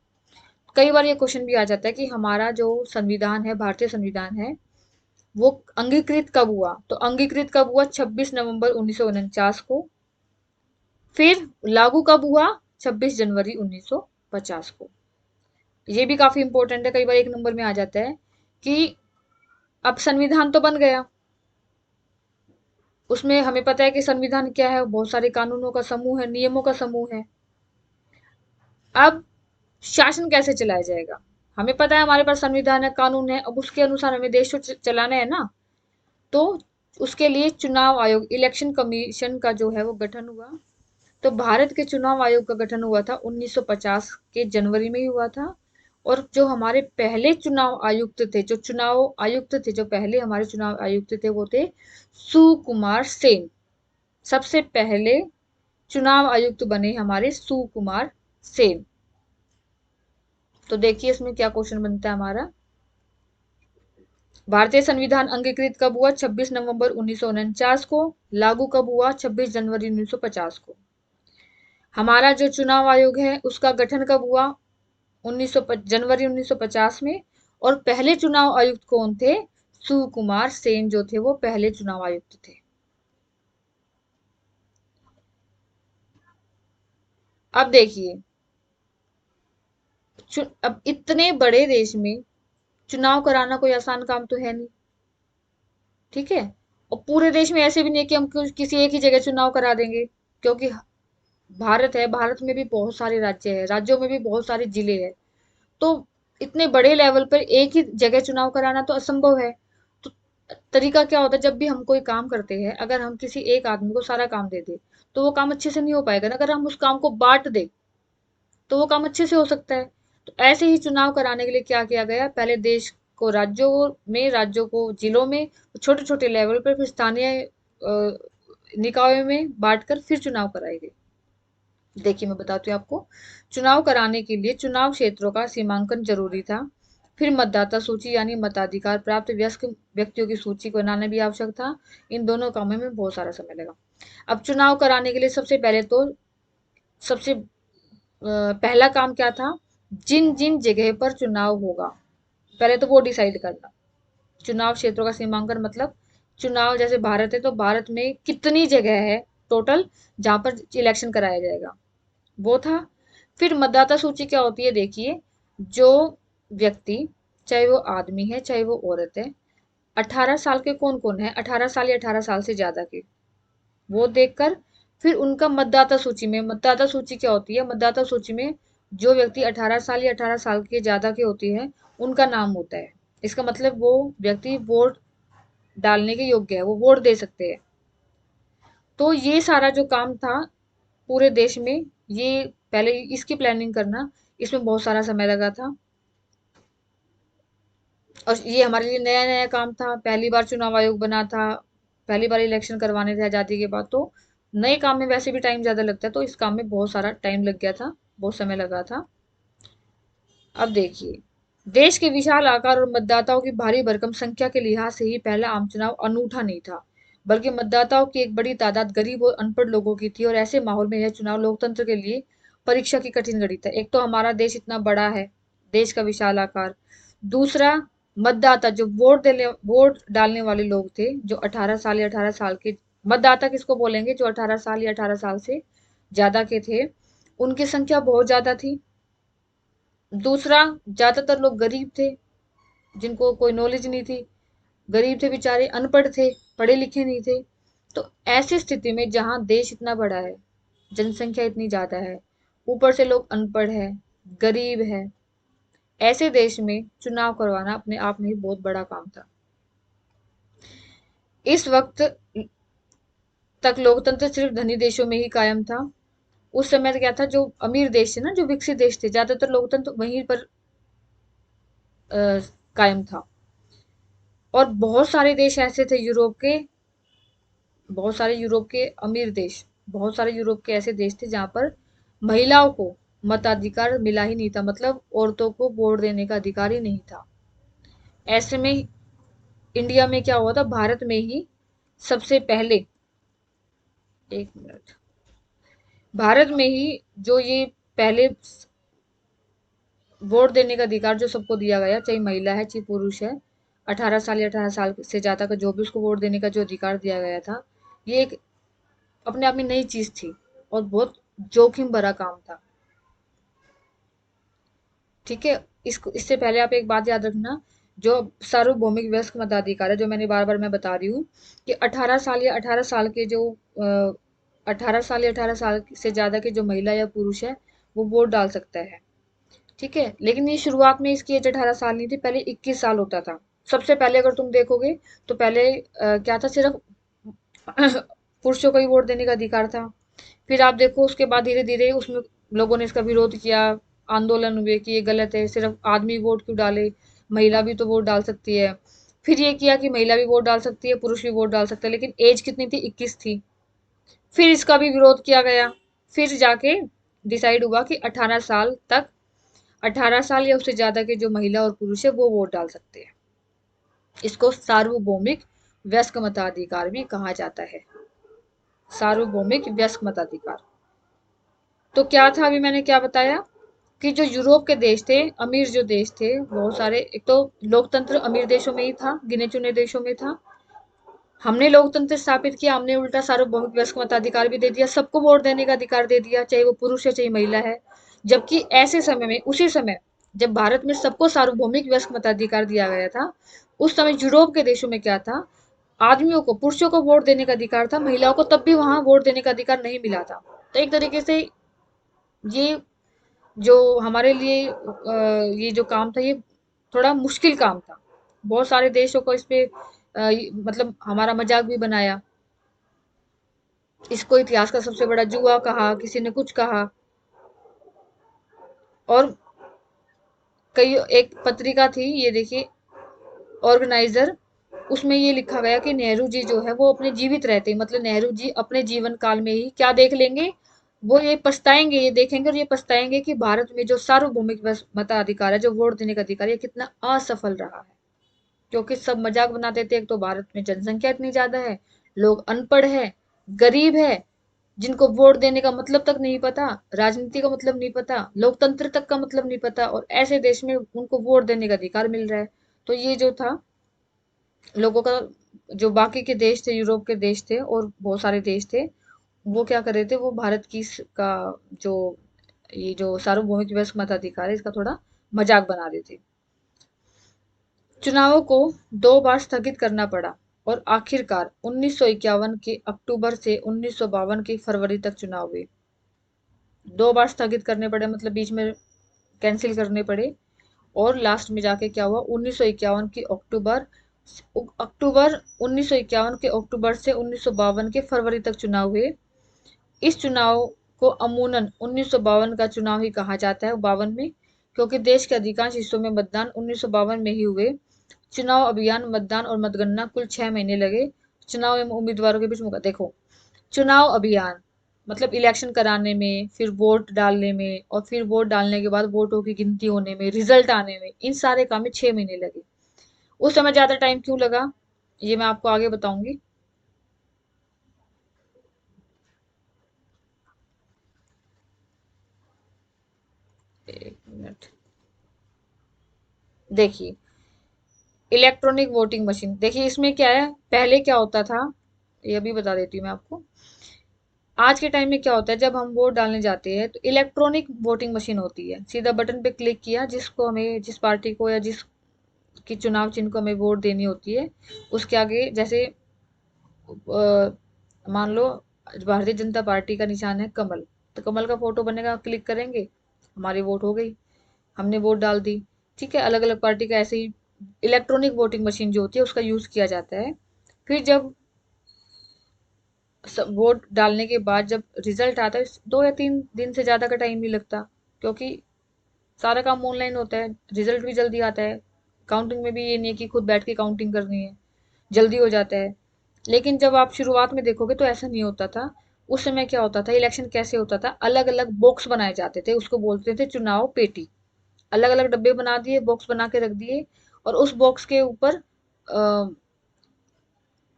कई बार ये क्वेश्चन भी आ जाता है कि हमारा जो संविधान है, भारतीय संविधान है, वो अंगीकृत कब हुआ? तो अंगीकृत कब हुआ? 26 नवंबर 1949 को। फिर लागू कब हुआ? 26 जनवरी 1950 को। ये भी काफी इंपॉर्टेंट है, कई बार एक नंबर में आ जाता है कि अब संविधान तो बन गया, उसमें हमें पता है कि संविधान क्या है, बहुत सारे कानूनों का समूह है, नियमों का समूह है। अब शासन कैसे चलाया जाएगा? हमें पता है हमारे पास संविधान है, कानून है, अब उसके अनुसार हमें देश को चलाना है ना। तो उसके लिए चुनाव आयोग, इलेक्शन कमीशन का जो है वो गठन हुआ। तो भारत के चुनाव आयोग का गठन हुआ था 1950 के जनवरी में ही हुआ था। और जो हमारे पहले चुनाव आयुक्त थे, जो पहले हमारे चुनाव आयुक्त थे वो थे सुकुमार सेन। सबसे पहले चुनाव आयुक्त बने हमारे सुकुमार सेन। तो देखिए इसमें क्या क्वेश्चन बनता है हमारा। भारतीय संविधान अंगीकृत कब हुआ? 26 नवंबर 1949 को। लागू कब हुआ? 26 जनवरी 1950 को। हमारा जो चुनाव आयोग है उसका गठन कब हुआ? 19 जनवरी 1950 में। और पहले चुनाव आयुक्त कौन थे? सुकुमार सेन जो थे वो पहले चुनाव आयुक्त थे। अब देखिए, अब इतने बड़े देश में चुनाव कराना कोई आसान काम तो है नहीं, ठीक है। और पूरे देश में ऐसे भी नहीं कि हम किसी एक ही जगह चुनाव करा देंगे, क्योंकि भारत है, भारत में भी बहुत सारे राज्य है, राज्यों में भी बहुत सारे जिले हैं। तो इतने बड़े लेवल पर एक ही जगह चुनाव कराना तो असंभव है। तो तरीका क्या होता है? जब भी हम कोई काम करते हैं, अगर हम किसी एक आदमी को सारा काम दे दे तो वो काम अच्छे से नहीं हो पाएगा ना। अगर हम उस काम को बांट दे तो वो काम अच्छे से हो सकता है। तो ऐसे ही चुनाव कराने के लिए क्या किया गया? पहले देश को राज्यों को जिलों में, छोटे छोटे लेवल पर, फिर स्थानीय निकायों में बांटकर फिर चुनाव कराए गए। देखिए मैं बताती हूँ आपको। चुनाव कराने के लिए चुनाव क्षेत्रों का सीमांकन जरूरी था। फिर मतदाता सूची यानी मताधिकार प्राप्त वयस्क व्यक्तियों की सूची को बनाना भी आवश्यक था। इन दोनों कामों में बहुत सारा समय लगा। अब चुनाव कराने के लिए सबसे पहले तो सबसे पहला काम क्या था? जिन जिन जगह पर चुनाव होगा, पहले तो वो डिसाइड करना। चुनाव क्षेत्रों का सीमांकन मतलब चुनाव, जैसे भारत है तो भारत में कितनी जगह है टोटल जहां पर इलेक्शन कराया जाएगा, वो था। फिर मतदाता सूची क्या होती है? देखिए, जो व्यक्ति, चाहे वो आदमी है चाहे वो औरत है, 18 साल के कौन कौन है, 18 साल या 18 साल से ज्यादा के, वो देखकर फिर उनका मतदाता सूची में, मतदाता सूची क्या होती है, मतदाता सूची में जो व्यक्ति 18 साल या 18 साल के ज्यादा के होती है उनका नाम होता है। इसका मतलब वो व्यक्ति वोट डालने के योग्य है, वो वोट दे सकते हैं। तो ये सारा जो काम था पूरे देश में, ये पहले इसकी प्लानिंग करना, इसमें बहुत सारा समय लगा था। और ये हमारे लिए नया नया काम था, पहली बार चुनाव आयोग बना था, पहली बार इलेक्शन करवाने थे आज़ादी के बाद। तो नए काम में वैसे भी टाइम ज़्यादा लगता है, तो इस काम में बहुत सारा टाइम लग गया था, बहुत समय लगा था। अब देखिए, देश के विशाल आकार और मतदाताओं की भारी भरकम संख्या के लिहाज से ही पहला आम चुनाव अनूठा नहीं था, बल्कि मतदाताओं की एक बड़ी तादाद गरीब और अनपढ़ लोगों की थी, और ऐसे माहौल में यह चुनाव लोकतंत्र के लिए परीक्षा की कठिन घड़ी था। एक तो हमारा देश इतना बड़ा है, देश का विशाल आकार, दूसरा मतदाता जो वोट डालने वाले लोग थे, जो 18 साल या 18 साल के, मतदाता किसको बोलेंगे, जो 18 साल या 18 साल से ज्यादा के थे, उनकी संख्या बहुत ज्यादा थी। दूसरा, ज्यादातर लोग गरीब थे, जिनको कोई नॉलेज नहीं थी, गरीब थे बेचारे, अनपढ़ थे, पढ़े लिखे नहीं थे। तो ऐसी स्थिति में जहां देश इतना बड़ा है, जनसंख्या इतनी ज्यादा है, ऊपर से लोग अनपढ़ है, गरीब है, ऐसे देश में चुनाव करवाना अपने आप में ही बहुत बड़ा काम था। इस वक्त तक लोकतंत्र सिर्फ धनी देशों में ही कायम था। उस समय क्या था, जो अमीर देश थे ना, जो विकसित देश थे, ज्यादातर लोकतंत्र वहीं पर कायम था। और बहुत सारे देश ऐसे थे यूरोप के, बहुत सारे यूरोप के अमीर देश, बहुत सारे यूरोप के ऐसे देश थे जहां पर महिलाओं को मताधिकार मिला ही नहीं था, मतलब औरतों को वोट देने का अधिकार ही नहीं था। ऐसे में इंडिया में क्या हुआ था, भारत में ही सबसे पहले, एक मिनट, भारत में ही जो ये पहले वोट देने का अधिकार जो सबको दिया गया, चाहे महिला है चाहे पुरुष है, 18 साल या 18 साल से ज्यादा का जो भी, उसको वोट देने का जो अधिकार दिया गया था, ये एक अपने आप में नई चीज थी और बहुत जोखिम भरा काम था। ठीक है, इसको, इससे पहले आप एक बात याद रखना, जो सार्वभौमिक वयस्क मताधिकार है, जो मैंने बार बार मैं बता रही हूँ कि 18 साल या 18 साल के जो 18 साल या 18 साल से ज्यादा के जो महिला या पुरुष है, वो वोट डाल सकता है। ठीक है, लेकिन ये शुरुआत में इसकी एज 18 साल नहीं थी, पहले 21 साल होता था। सबसे पहले अगर तुम देखोगे तो पहले क्या था, सिर्फ पुरुषों को ही वोट देने का अधिकार था। फिर आप देखो उसके बाद धीरे धीरे उसमें लोगों ने इसका विरोध किया, आंदोलन हुए कि ये गलत है, सिर्फ आदमी वोट क्यों डाले, महिला भी तो वोट डाल सकती है। फिर ये किया कि महिला भी वोट डाल सकती है, पुरुष भी वोट डाल सकता है, लेकिन एज कितनी थी, 21 थी। फिर इसका भी विरोध किया गया, फिर जाके डिसाइड हुआ कि 18 साल तक, 18 साल या उससे ज्यादा के जो महिला और पुरुष है वो वोट डाल सकते हैं। इसको सार्वभौमिक वयस्क मताधिकार भी कहा जाता है, सार्वभौमिक वयस्क मताधिकार। तो क्या था, अभी मैंने क्या बताया कि जो यूरोप के देश थे, अमीर जो देश थे बहुत सारे, एक तो लोकतंत्र अमीर देशों में ही था, गिने चुने देशों में था। हमने लोकतंत्र स्थापित किया, हमने उल्टा सार्वभौमिक वयस्क मताधिकार भी दे दिया, सबको वोट देने का अधिकार दे दिया, चाहे वो पुरुष है चाहे महिला है। जबकि ऐसे समय में, उसी समय जब भारत में सबको सार्वभौमिक वयस्क मताधिकार दिया गया था, उस समय यूरोप के देशों में क्या था, आदमियों को, पुरुषों को वोट देने का अधिकार था, महिलाओं को तब भी वहां वोट देने का अधिकार नहीं मिला था। तो एक तरीके से ये जो हमारे लिए ये जो काम था, ये थोड़ा मुश्किल काम था। बहुत सारे देशों को इस पे मतलब हमारा मजाक भी बनाया, इसको इतिहास का सबसे बड़ा जुआ कहा, किसी ने कुछ कहा। और कई, एक पत्रिका थी, ये देखिए, ऑर्गेनाइजर, उसमें ये लिखा गया कि नेहरू जी जो है वो अपने जीवित रहते, मतलब नेहरू जी अपने जीवन काल में ही क्या देख लेंगे, वो ये पछताएंगे, ये देखेंगे और ये पछताएंगे कि भारत में जो सार्वभौमिक मताधिकार है, जो वोट देने का अधिकार है, ये कितना असफल रहा है। क्योंकि सब मजाक बनाते थे, एक तो भारत में जनसंख्या इतनी ज्यादा है, लोग अनपढ़ है, गरीब है, जिनको वोट देने का मतलब तक नहीं पता, राजनीति का मतलब नहीं पता, लोकतंत्र तक का मतलब नहीं पता, और ऐसे देश में उनको वोट देने का अधिकार मिल रहा है। तो ये जो था लोगों का, जो बाकी के देश थे, यूरोप के देश थे और बहुत सारे देश थे, वो क्या कर रहे थे, वो भारत की का जो, ये जो सार्वभौमिक वयस्क मताधिकार है, इसका थोड़ा मजाक बना रहे थे। चुनावों को 2 बार स्थगित करना पड़ा और आखिरकार 1951 के अक्टूबर से 1952 के फरवरी तक चुनाव हुए। 2 बार स्थगित करने पड़े मतलब बीच में कैंसिल करने पड़े, और लास्ट में जाके क्या हुआ, 1951 की अक्टूबर अक्टूबर 1951 के अक्टूबर से 1952 के फरवरी तक चुनाव हुए। इस चुनाव को अमूनन 1952 का चुनाव ही कहा जाता है, 52 में, क्योंकि देश के अधिकांश हिस्सों में मतदान 1952 में ही हुए। चुनाव अभियान, मतदान और मतगणना कुल 6 महीने लगे। चुनाव एवं उम्मीदवारों के बीच मुकाबला, देखो, चुनाव अभियान मतलब इलेक्शन कराने में, फिर वोट डालने में, और फिर वोट डालने के बाद वोटों की गिनती होने में, रिजल्ट आने में, इन सारे काम में 6 महीने लगे। उस समय ज्यादा टाइम क्यों लगा, ये मैं आपको आगे बताऊंगी। एक मिनट, देखिए, इलेक्ट्रॉनिक वोटिंग मशीन, देखिए इसमें क्या है, पहले क्या होता था, ये अभी बता देती हूँ मैं आपको। आज के टाइम में क्या होता है, जब हम वोट डालने जाते हैं तो इलेक्ट्रॉनिक वोटिंग मशीन होती है, सीधा बटन पे क्लिक किया, जिसको हमें, जिस पार्टी को या जिस की चुनाव चिन्ह को हमें वोट देनी होती है, उसके आगे जैसे मान लो भारतीय जनता पार्टी का निशान है कमल, तो कमल का फोटो बनेगा, क्लिक करेंगे, हमारी वोट हो गई, हमने वोट डाल दी। ठीक है, अलग अलग पार्टी का ऐसे ही इलेक्ट्रॉनिक वोटिंग मशीन जो होती है उसका यूज किया जाता है। फिर जब वोट डालने के बाद जब रिजल्ट आता है, 2 या 3 दिन से ज्यादा का टाइम नहीं लगता, क्योंकि सारा काम ऑनलाइन होता है, रिजल्ट भी जल्दी आता है। काउंटिंग में भी ये नहीं है कि खुद बैठ के काउंटिंग करनी है, जल्दी हो जाता है। लेकिन जब आप शुरुआत में देखोगे तो ऐसा नहीं होता था। उस समय क्या होता था, इलेक्शन कैसे होता था, अलग अलग बॉक्स बनाए जाते थे, उसको बोलते थे चुनाव पेटी। अलग अलग डब्बे बना दिए, बॉक्स बना के रख दिए, और उस बॉक्स के ऊपर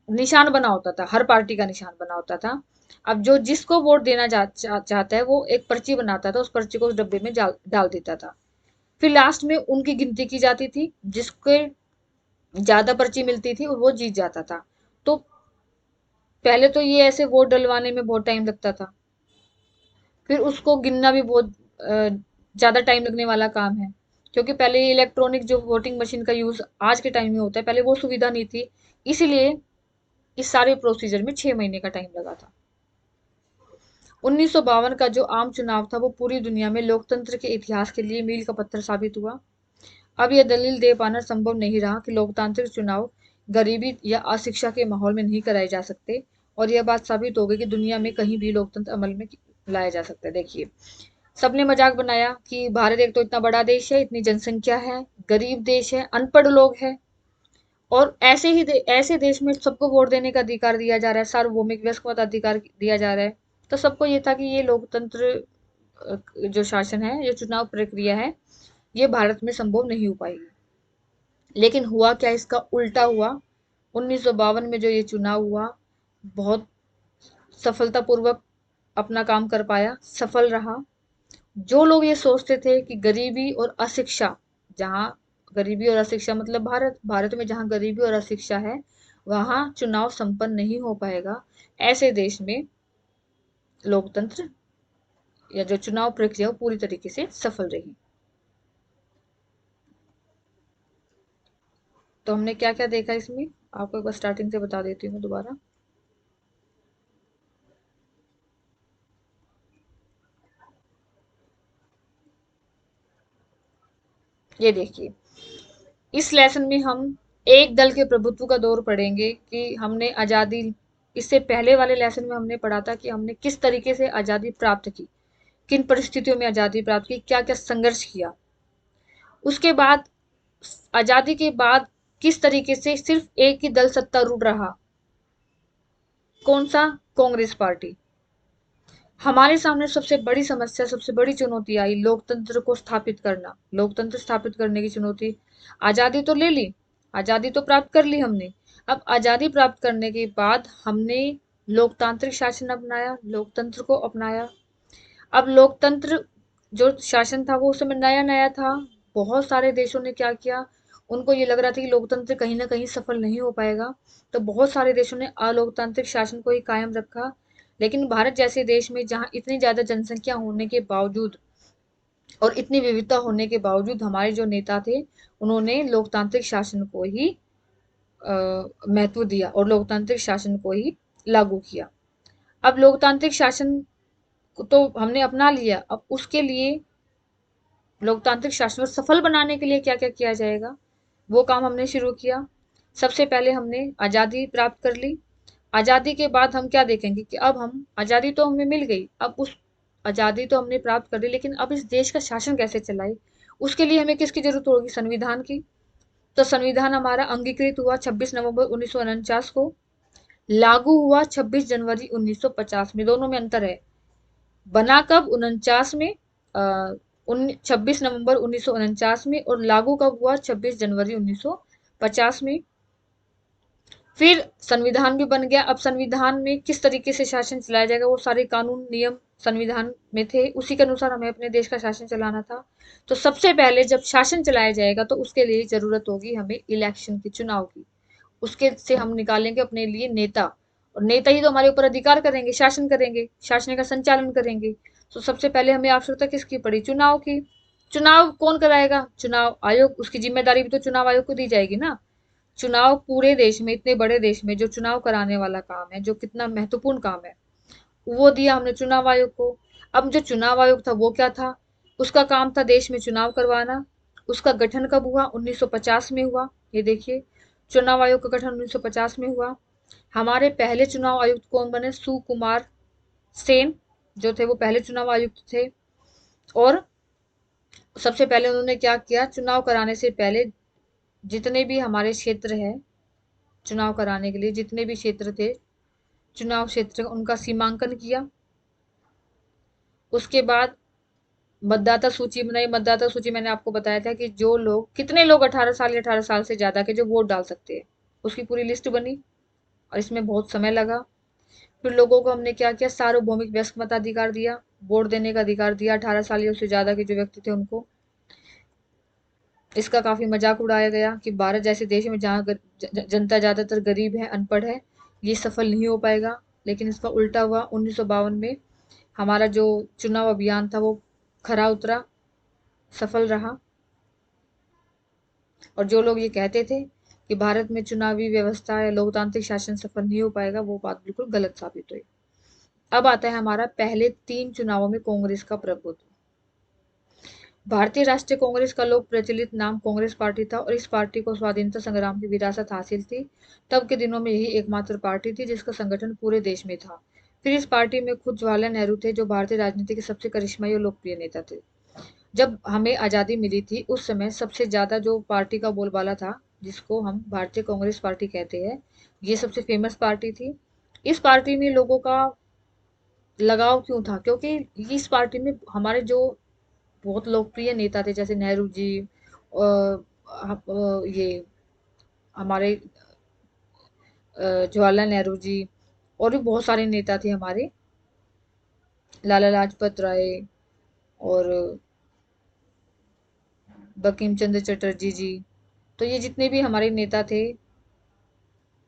निशान बना होता था, हर पार्टी का निशान बना होता था। अब जो जिसको वोट देना चाहता है, वो एक पर्ची बनाता था, उस पर्ची को उस डब्बे में डाल देता था। फिर लास्ट में उनकी गिनती की जाती थी, जिसके ज्यादा पर्ची मिलती थी और वो जीत जाता था। तो पहले तो ये ऐसे वोट डलवाने में बहुत टाइम लगता था, फिर उसको गिनना भी बहुत ज्यादा टाइम लगने वाला काम है, क्योंकि पहले ये इलेक्ट्रॉनिक जो वोटिंग मशीन का यूज आज के टाइम में होता है, पहले वो सुविधा नहीं थी। इसीलिए इस सारे प्रोसीजर में 6 महीने का टाइम लगा था। 1952 का जो आम चुनाव था वो पूरी दुनिया में लोकतंत्र के इतिहास के लिए मील का पत्थर साबित हुआ। अब यह दलील दे पाना संभव नहीं रहा कि लोकतांत्रिक चुनाव गरीबी या अशिक्षा के माहौल में नहीं कराए जा सकते, और यह बात साबित हो गई कि दुनिया में कहीं भी लोकतंत्र अमल में लाया जा सकता है। देखिए, सबने मजाक बनाया कि भारत एक तो इतना बड़ा देश है, इतनी जनसंख्या है, गरीब देश है, अनपढ़ लोग हैं, और ऐसे देश में सबको वोट देने का अधिकार दिया जा रहा है, सार्वभौमिक व्यस्क मताधिकार दिया जा रहा है। तो सबको ये था कि ये लोकतंत्र जो शासन है, जो चुनाव प्रक्रिया है, ये भारत में संभव नहीं हो पाएगी। लेकिन हुआ क्या, इसका उल्टा हुआ। 1952 में जो ये चुनाव हुआ, बहुत सफलतापूर्वक अपना काम कर पाया, सफल रहा। जो लोग ये सोचते थे कि गरीबी और अशिक्षा, जहाँ गरीबी और अशिक्षा मतलब भारत में जहाँ गरीबी और अशिक्षा है, वहां चुनाव संपन्न नहीं हो पाएगा, ऐसे देश में लोकतंत्र या जो चुनाव प्रक्रिया वो पूरी तरीके से सफल रही। तो हमने क्या क्या देखा इसमें, आपको एक बार स्टार्टिंग से बता देती हूँ मैं दोबारा। ये देखिए, इस लेसन में हम एक दल के प्रभुत्व का दौर पढ़ेंगे कि हमने आजादी, इससे पहले वाले लेसन में हमने पढ़ा था कि हमने किस तरीके से आजादी प्राप्त की, किन परिस्थितियों में आजादी प्राप्त की, क्या क्या संघर्ष किया। उसके बाद आजादी के बाद किस तरीके से सिर्फ एक ही दल सत्तारूढ़ रहा, कौन सा, कांग्रेस पार्टी। हमारे सामने सबसे बड़ी समस्या, सबसे बड़ी चुनौती आई लोकतंत्र को स्थापित करना, लोकतंत्र स्थापित करने की चुनौती। आजादी तो ले ली, आजादी तो प्राप्त कर ली हमने। अब आजादी प्राप्त करने के बाद हमने लोकतांत्रिक शासन अपनाया, लोकतंत्र को अपनाया। अब लोकतंत्र जो शासन था वो उस समय नया नया था। बहुत सारे देशों ने क्या किया, उनको ये लग रहा था कि लोकतंत्र कहीं ना कहीं सफल नहीं हो पाएगा, तो बहुत सारे देशों ने अलोकतांत्रिक शासन को ही कायम रखा। लेकिन भारत जैसे देश में जहाँ इतनी ज्यादा जनसंख्या होने के बावजूद और इतनी विविधता होने के बावजूद हमारे जो नेता थे उन्होंने लोकतांत्रिक शासन को ही महत्व दिया और लोकतांत्रिक शासन को ही लागू किया। अब लोकतांत्रिक शासन को तो हमने अपना लिया, अब उसके लिए लोकतांत्रिक शासन को सफल बनाने के लिए क्या क्या किया जाएगा वो काम हमने शुरू किया। सबसे पहले हमने आज़ादी प्राप्त कर ली। आज़ादी के बाद हम क्या देखेंगे कि अब हम आज़ादी तो हमें मिल गई, अब उस आज़ादी तो हमने प्राप्त कर ली, लेकिन अब इस देश का शासन कैसे चलाए, उसके लिए हमें किसकी जरूरत होगी, संविधान की। तो संविधान हमारा अंगीकृत हुआ 26 नवंबर 1949 को, लागू हुआ 26 जनवरी 1950 में। दोनों में अंतर है। बना कब, 49 में, 26 नवंबर 1949 में, और लागू कब हुआ, 26 जनवरी 1950 में। फिर संविधान भी बन गया। अब संविधान में किस तरीके से शासन चलाया जाएगा, वो सारे कानून नियम संविधान में थे, उसी के अनुसार हमें अपने देश का शासन चलाना था। तो सबसे पहले जब शासन चलाया जाएगा तो उसके लिए जरूरत होगी हमें इलेक्शन की, चुनाव की। उसके से हम निकालेंगे अपने लिए नेता, और नेता ही तो हमारे ऊपर अधिकार करेंगे, शासन करेंगे, शासन का संचालन करेंगे। तो सबसे पहले हमें आवश्यकता किसकी पड़ी, चुनाव की। चुनाव कौन कराएगा, चुनाव आयोग, उसकी जिम्मेदारी भी तो चुनाव आयोग को दी जाएगी ना। चुनाव पूरे देश में, इतने बड़े देश में जो चुनाव कराने वाला काम है, जो कितना महत्वपूर्ण काम है, वो दिया हमने चुनाव आयोग को। अब जो चुनाव आयोग था वो क्या था, उसका काम था देश में चुनाव करवाना। उसका गठन कब हुआ, 1950 में हुआ। ये देखिए, चुनाव आयोग का गठन 1950 में हुआ। हमारे पहले चुनाव आयुक्त कौन बने, सुकुमार सेन जो थे वो पहले चुनाव आयुक्त थे। और सबसे पहले उन्होंने क्या किया, चुनाव कराने से पहले जितने भी हमारे क्षेत्र है, चुनाव कराने के लिए जितने भी क्षेत्र थे, चुनाव क्षेत्र उनका सीमांकन किया। उसके बाद मतदाता सूची बनाई। मतदाता सूची मैंने आपको बताया था कि जो लोग, कितने लोग 18 साल या 18 साल से ज्यादा के जो वोट डाल सकते हैं, उसकी पूरी लिस्ट बनी, और इसमें बहुत समय लगा। फिर लोगों को हमने क्या किया, सार्वभौमिक वयस्क मताधिकार दिया, वोट देने का अधिकार दिया 18 साल या उससे ज्यादा के जो व्यक्ति थे उनको। इसका काफी मजाक उड़ाया गया कि भारत जैसे देश में जहाँ जनता ज्यादातर गरीब है, अनपढ़ है, ये सफल नहीं हो पाएगा। लेकिन इसका उल्टा हुआ। 1952 में हमारा जो चुनाव अभियान था वो खरा उतरा, सफल रहा। और जो लोग ये कहते थे कि भारत में चुनावी व्यवस्था या लोकतांत्रिक शासन सफल नहीं हो पाएगा, वो बात बिल्कुल गलत साबित हुई। अब आता है हमारा पहले 3 चुनावों में कांग्रेस का प्रभुत्व। भारतीय राष्ट्रीय कांग्रेस का लोक प्रचलित नाम कांग्रेस पार्टी था, और इस पार्टी को स्वाधीनता संग्राम की विरासत हासिल थी। तब के दिनों में यही एकमात्र पार्टी थी जिसका संगठन पूरे देश में था। फिर इस पार्टी में खुद जवाहरलाल नेहरू थे, जो भारतीय राजनीति के सबसे करिश्माई और लोकप्रिय नेता थे। जब हमें आज़ादी मिली थी उस समय सबसे ज़्यादा जो पार्टी का बोलबाला था, जिसको हम भारतीय कांग्रेस पार्टी कहते हैं, ये सबसे फेमस पार्टी थी। इस पार्टी में लोगों का लगाव क्यों था, क्योंकि इस पार्टी में हमारे जो बहुत लोकप्रिय नेता थे, जैसे नेहरू जी, ये हमारे जवाहरलाल नेहरू जी, और भी बहुत सारे नेता थे हमारे, लाला लाजपत राय, और बंकिम चंद्र चटर्जी जी। तो ये जितने भी हमारे नेता थे,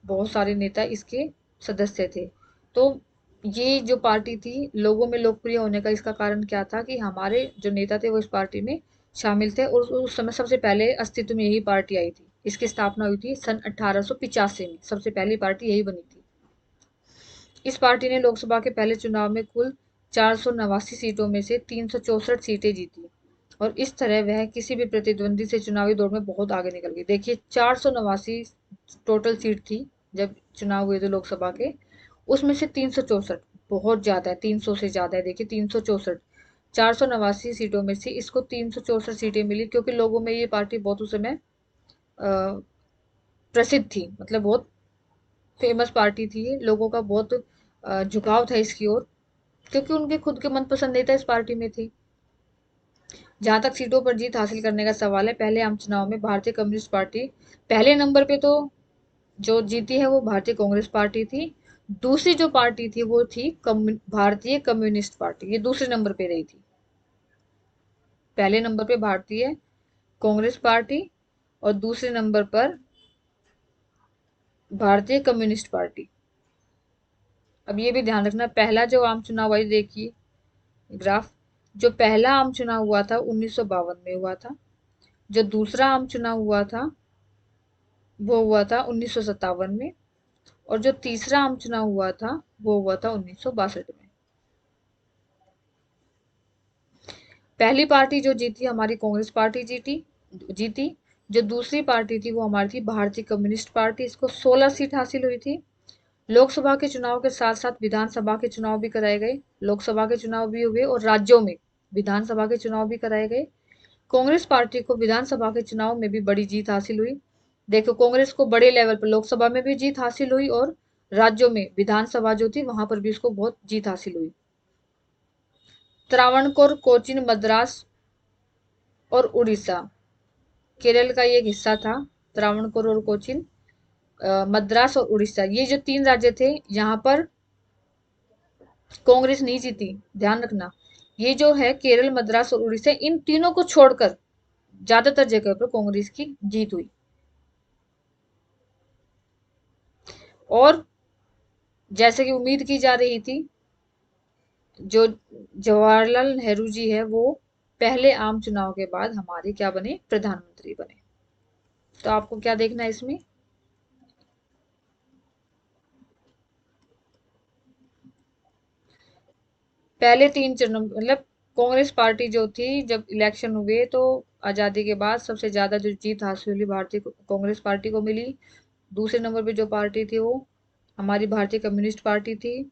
बहुत सारे नेता इसके सदस्य थे। तो ये जो पार्टी थी लोगों में लोकप्रिय होने का, इसका कारण क्या था कि हमारे जो नेता थे वो इस पार्टी में शामिल थे, और उस समय सबसे पहले अस्तित्व में यही पार्टी आई थी। इसकी स्थापना हुई थी सन 1885 में, सबसे पहली पार्टी यही बनी थी। इस पार्टी ने लोकसभा के पहले चुनाव में कुल 489 सीटों में से 364 सीटें जीती, और इस तरह वह किसी भी प्रतिद्वंदी से चुनावी दौड़ में बहुत आगे निकल गई। देखिए, 489 टोटल सीट थी जब चुनाव हुए थे लोकसभा के, उसमें से 364, बहुत ज्यादा है, 300 से ज्यादा है। देखिए, 364, 489 सीटों में से इसको 364 सीटें मिली, क्योंकि लोगों में ये पार्टी बहुत उस समय प्रसिद्ध थी, मतलब बहुत फेमस पार्टी थी ये, लोगों का बहुत झुकाव था इसकी ओर, क्योंकि उनके खुद के मनपसंद नेता इस पार्टी में थे। जहां तक सीटों पर जीत हासिल करने का सवाल है, पहले आम चुनाव में भारतीय कम्युनिस्ट पार्टी पहले नंबर पे तो जो जीती है वो भारतीय कांग्रेस पार्टी थी। दूसरी जो पार्टी थी वो थी भारतीय कम्युनिस्ट पार्टी, ये दूसरे नंबर पे रही थी। पहले नंबर पे भारतीय कांग्रेस पार्टी, और दूसरे नंबर पर भारतीय कम्युनिस्ट पार्टी। अब ये भी ध्यान रखना, पहला जो आम चुनाव आई, देखिए ग्राफ, जो पहला आम चुनाव हुआ था 1952 में हुआ था, जो दूसरा आम चुनाव हुआ था वो हुआ था 1957 में, और जो तीसरा आम चुनाव हुआ था वो हुआ था 1962 में। पहली पार्टी जो जीती हमारी कांग्रेस पार्टी जीती। जो दूसरी पार्टी थी वो हमारी थी भारतीय कम्युनिस्ट पार्टी, इसको 16 सीट हासिल हुई थी। लोकसभा के चुनाव के साथ साथ विधानसभा के चुनाव भी कराए गए, लोकसभा के चुनाव भी हुए और राज्यों में विधानसभा के चुनाव भी कराए गए। कांग्रेस पार्टी को विधानसभा के चुनाव में भी बड़ी जीत हासिल हुई। देखो, कांग्रेस को बड़े लेवल पर लोकसभा में भी जीत हासिल हुई और राज्यों में विधानसभा जो थी वहां पर भी उसको बहुत जीत हासिल हुई। त्रावणकोर, कोचीन, मद्रास और उड़ीसा केरल का ये एक हिस्सा था। त्रावणकोर और कोचीन, मद्रास और उड़ीसा, ये जो तीन राज्य थे यहाँ पर कांग्रेस नहीं जीती, ध्यान रखना। ये जो है केरल, मद्रास और उड़ीसा, इन तीनों को छोड़कर ज्यादातर जगह पर कांग्रेस की जीत हुई। और जैसे कि उम्मीद की जा रही थी, जो जवाहरलाल नेहरू जी है वो पहले आम चुनाव के बाद हमारे क्या बने, प्रधानमंत्री बने। तो आपको क्या देखना है इसमें, पहले तीन चरणों मतलब कांग्रेस पार्टी जो थी जब इलेक्शन हुए तो आजादी के बाद सबसे ज्यादा जो जीत हासिल हुई भारतीय कांग्रेस पार्टी को मिली। दूसरे नंबर पे जो पार्टी थी वो हमारी भारतीय कम्युनिस्ट पार्टी थी।